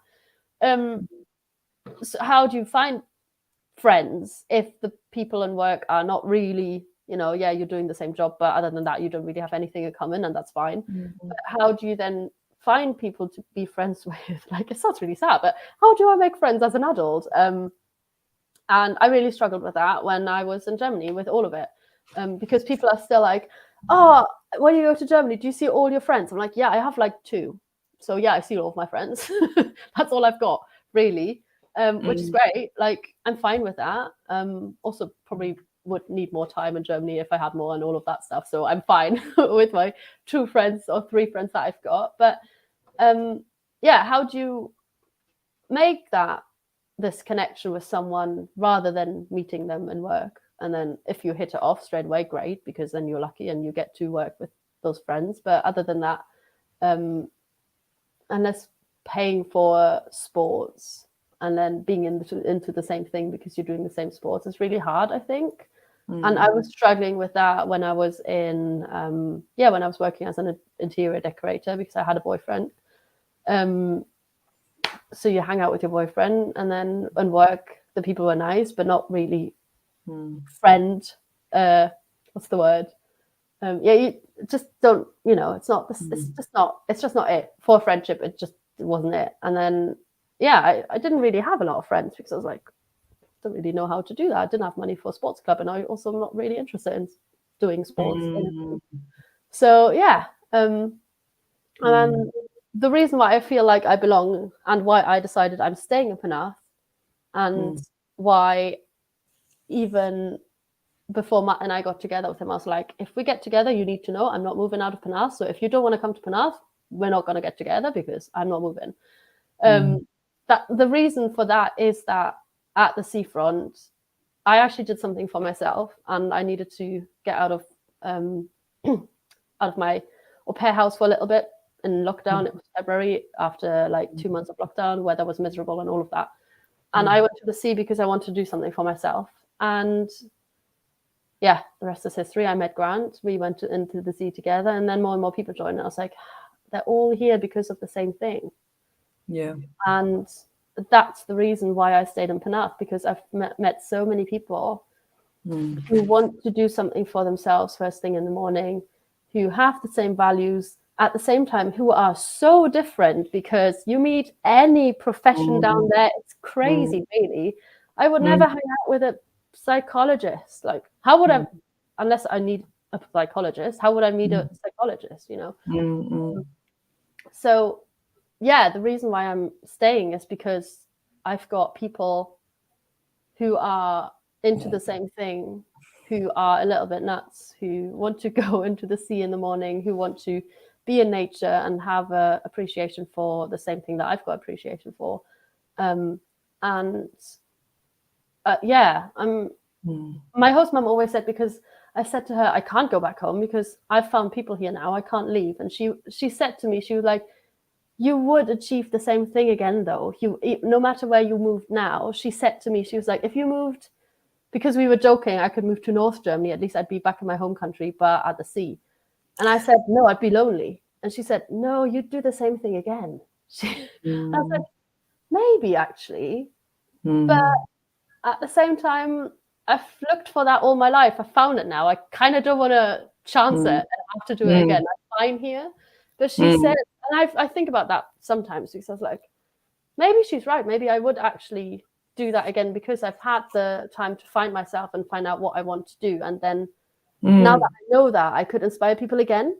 So how do you find friends if the people in work are not really, you know, you're doing the same job, but other than that, you don't really have anything in common, and that's fine. But how do you then find people to be friends with? Like, it sounds really sad, but how do I make friends as an adult? And I really struggled with that when I was in Germany with all of it, because people are still like, oh, when you go to Germany, do you see all your friends? I'm like, yeah, I have like 2. So I see all of my friends. That's all I've got, really, which is great. Like, I'm fine with that. Also probably would need more time in Germany if I had more and all of that stuff. So I'm fine with my 2 friends or 3 friends that I've got. But how do you make this connection with someone rather than meeting them in work? And then if you hit it off straight away, great, because then you're lucky and you get to work with those friends. But other than that, unless paying for sports and then being into the same thing because you're doing the same sports, is really hard, I think. And I was struggling with that when I was when I was working as an interior decorator, because I had a boyfriend. So you hang out with your boyfriend, and then at work, the people were nice, but not really friend. What's the word? You just don't, you know, it's not, it's just not it for friendship. It wasn't it. And then, I didn't really have a lot of friends because I was like, don't really know how to do that. I didn't have money for a sports club, and I also am not really interested in doing sports. So and then the reason why I feel like I belong, and why I decided I'm staying in Penarth, and why even before Matt and I got together with him, I was like, if we get together, you need to know I'm not moving out of Penarth. So if you don't want to come to Penarth, we're not going to get together, because I'm not moving. That the reason for that is that at the seafront, I actually did something for myself, and I needed to get out of my au pair house for a little bit in lockdown. It was February, after like 2 months of lockdown, weather was miserable and all of that. And I went to the sea because I wanted to do something for myself. And yeah, the rest is history. I met Grant. We went into the sea together, and then more and more people joined. And I was like, they're all here because of the same thing. Yeah. And that's the reason why I stayed in Penarth, because I've met so many people who want to do something for themselves first thing in the morning, who have the same values at the same time, who are so different, because you meet any profession down there, it's crazy, really. I would never hang out with a psychologist. Like, how would I, unless I need a psychologist, how would I meet a psychologist, you know? So yeah, the reason why I'm staying is because I've got people who are into the same thing, who are a little bit nuts, who want to go into the sea in the morning, who want to be in nature and have a appreciation for the same thing that I've got appreciation for. Yeah, my host mom always said, because I said to her, I can't go back home because I've found people here now, I can't leave. And she said to me, she was like, you would achieve the same thing again, though. No matter where you moved now, she said to me, she was like, if you moved, because we were joking, I could move to North Germany, at least I'd be back in my home country, but at the sea. And I said, no, I'd be lonely. And she said, no, you'd do the same thing again. I said, maybe actually. But at the same time, I've looked for that all my life. I found it now. I kind of don't want to chance it and have to do it again. I'm fine here. But she said, and I think about that sometimes, because I was like, maybe she's right. Maybe I would actually do that again, because I've had the time to find myself and find out what I want to do. And then now that I know that, I could inspire people again.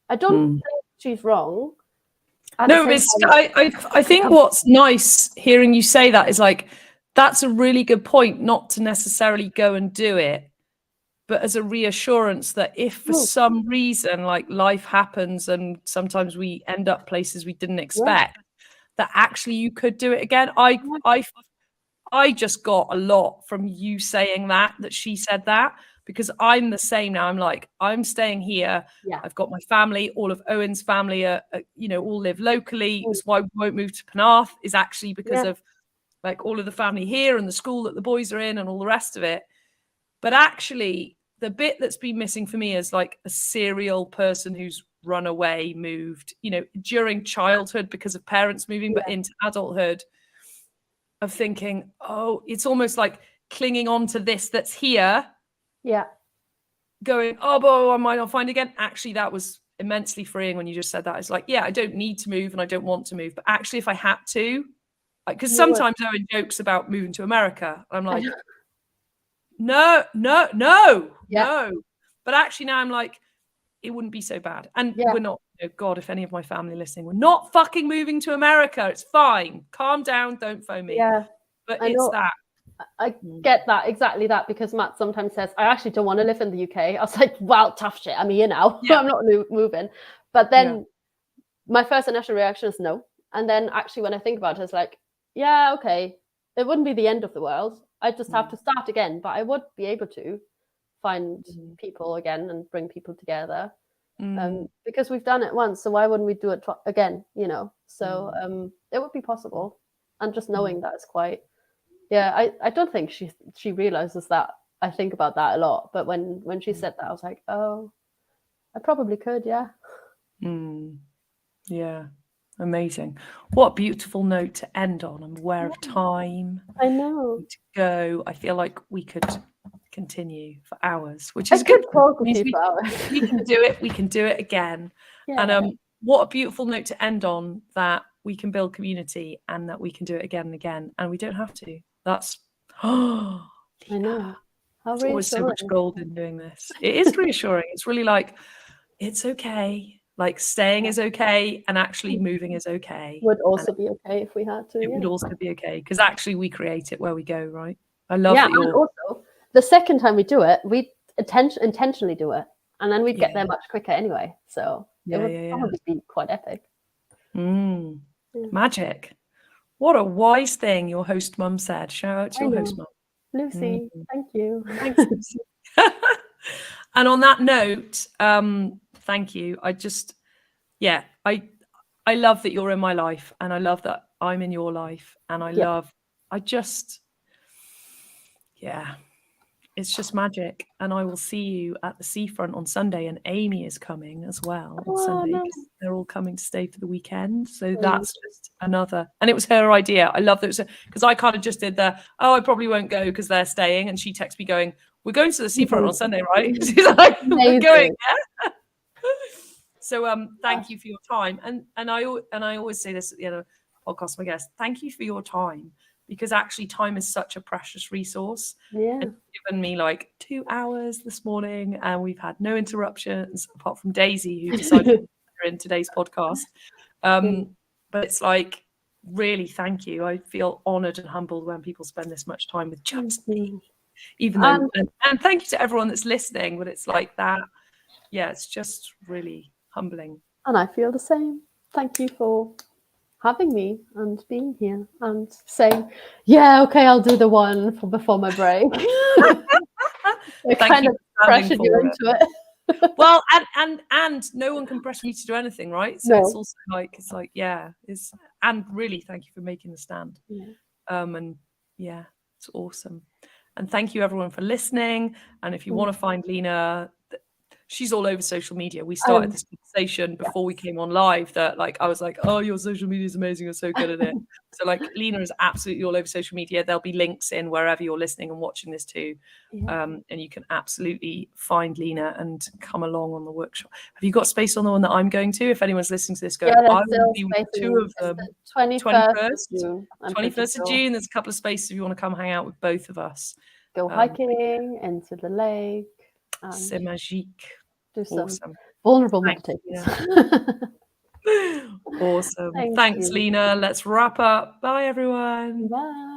I don't think she's wrong. No, I think what's nice hearing you say that is like, that's a really good point, not to necessarily go and do it, but as a reassurance that if for some reason, like life happens and sometimes we end up places we didn't expect, that actually you could do it again. I just got a lot from you saying that she said that, because I'm the same now. I'm like, I'm staying here. Yeah. I've got my family. All of Owen's family are all live locally. That's why we won't move to Penarth, is actually because of like all of the family here and the school that the boys are in and all the rest of it. But actually, the bit that's been missing for me is like a serial person who's run away, moved, during childhood because of parents moving, but into adulthood, of thinking, oh, it's almost like clinging on to this that's here. Yeah. Going, oh, but I might not find it again. Actually, that was immensely freeing when you just said that. It's like, yeah, I don't need to move and I don't want to move. But actually, if I had to, because sometimes Owen jokes about moving to America. I'm like, no. But actually now I'm like, it wouldn't be so bad. And we're not, God, if any of my family listening, we're not fucking moving to America. It's fine. Calm down. Don't phone me. Yeah. But it's that. I get that, exactly that, because Matt sometimes says, I actually don't want to live in the UK. I was like, well, tough shit. I'm here now. I'm not moving. But then my first initial reaction is no. And then actually when I think about it, it's like, yeah, okay. It wouldn't be the end of the world. I just have to start again. But I would be able to find people again and bring people together. Because we've done it once. So why wouldn't we do it again? So it would be possible. And just knowing that is quite... Yeah, I don't think she realizes that I think about that a lot. But when she said that, I was like, oh, I probably could, yeah. Yeah, amazing. What a beautiful note to end on. I'm aware of time. I know. To go. I feel like we could continue for hours, which is good. Talk with you for hours. We can do it. We can do it again. Yeah. And what a beautiful note to end on, that we can build community and that we can do it again and again, and we don't have to. That's I know. There's always so much gold in doing this. It is reassuring. It's really like, it's okay. Like staying is okay, and actually moving is okay. Would also be okay if we had to. It would also be okay, because actually we create it where we go, right? I love that and also the second time we do it, we intentionally do it, and then we'd get there much quicker anyway. So it would probably be quite epic. Magic. What a wise thing your host mum said. Shout out to your host mum. Lucy, thank you. Thanks, Lucy. And on that note, thank you. I love that you're in my life, and I love that I'm in your life, and it's just magic. And I will see you at the seafront on Sunday. And Amy is coming as well on Sunday. Nice. They're all coming to stay for the weekend. So that's just another. And it was her idea. I love that. Because I kind of just did I probably won't go because they're staying. And she texted me going, we're going to the seafront on Sunday, right? She's like, we're going, yeah. So thank you for your time. And I always say this at the end of the podcast, my guests, thank you for your time. Because actually time is such a precious resource. Yeah. It's given me like 2 hours this morning and we've had no interruptions apart from Daisy, who decided to be in today's podcast. But it's like, really, thank you. I feel honored and humbled when people spend this much time with just me, even though, and thank you to everyone that's listening, but it's like that. Yeah, it's just really humbling. And I feel the same. Thank you for having me and being here and saying, yeah, okay, I'll do the one for before my break. I kind of pressured you into it. Well, and no one can pressure you to do anything, right? So it's also like, and really thank you for making the stand. And yeah, it's awesome. And thank you everyone for listening. And if you want to find Lene, she's all over social media. We started this conversation before we came on live that like I was like, oh, your social media is amazing, you're so good at it. So like Lene is absolutely all over social media. There'll be links in wherever you're listening and watching this too. And you can absolutely find Lene and come along on the workshop. Have you got space on the one that I'm going to? If anyone's listening to this, go, I will be with 2 of them. 21st of June. There's a couple of spaces if you want to come hang out with both of us. Go hiking into the lake. C'est magique. Do some vulnerable meditations. Awesome. Thanks, Lene. Let's wrap up. Bye, everyone. Bye.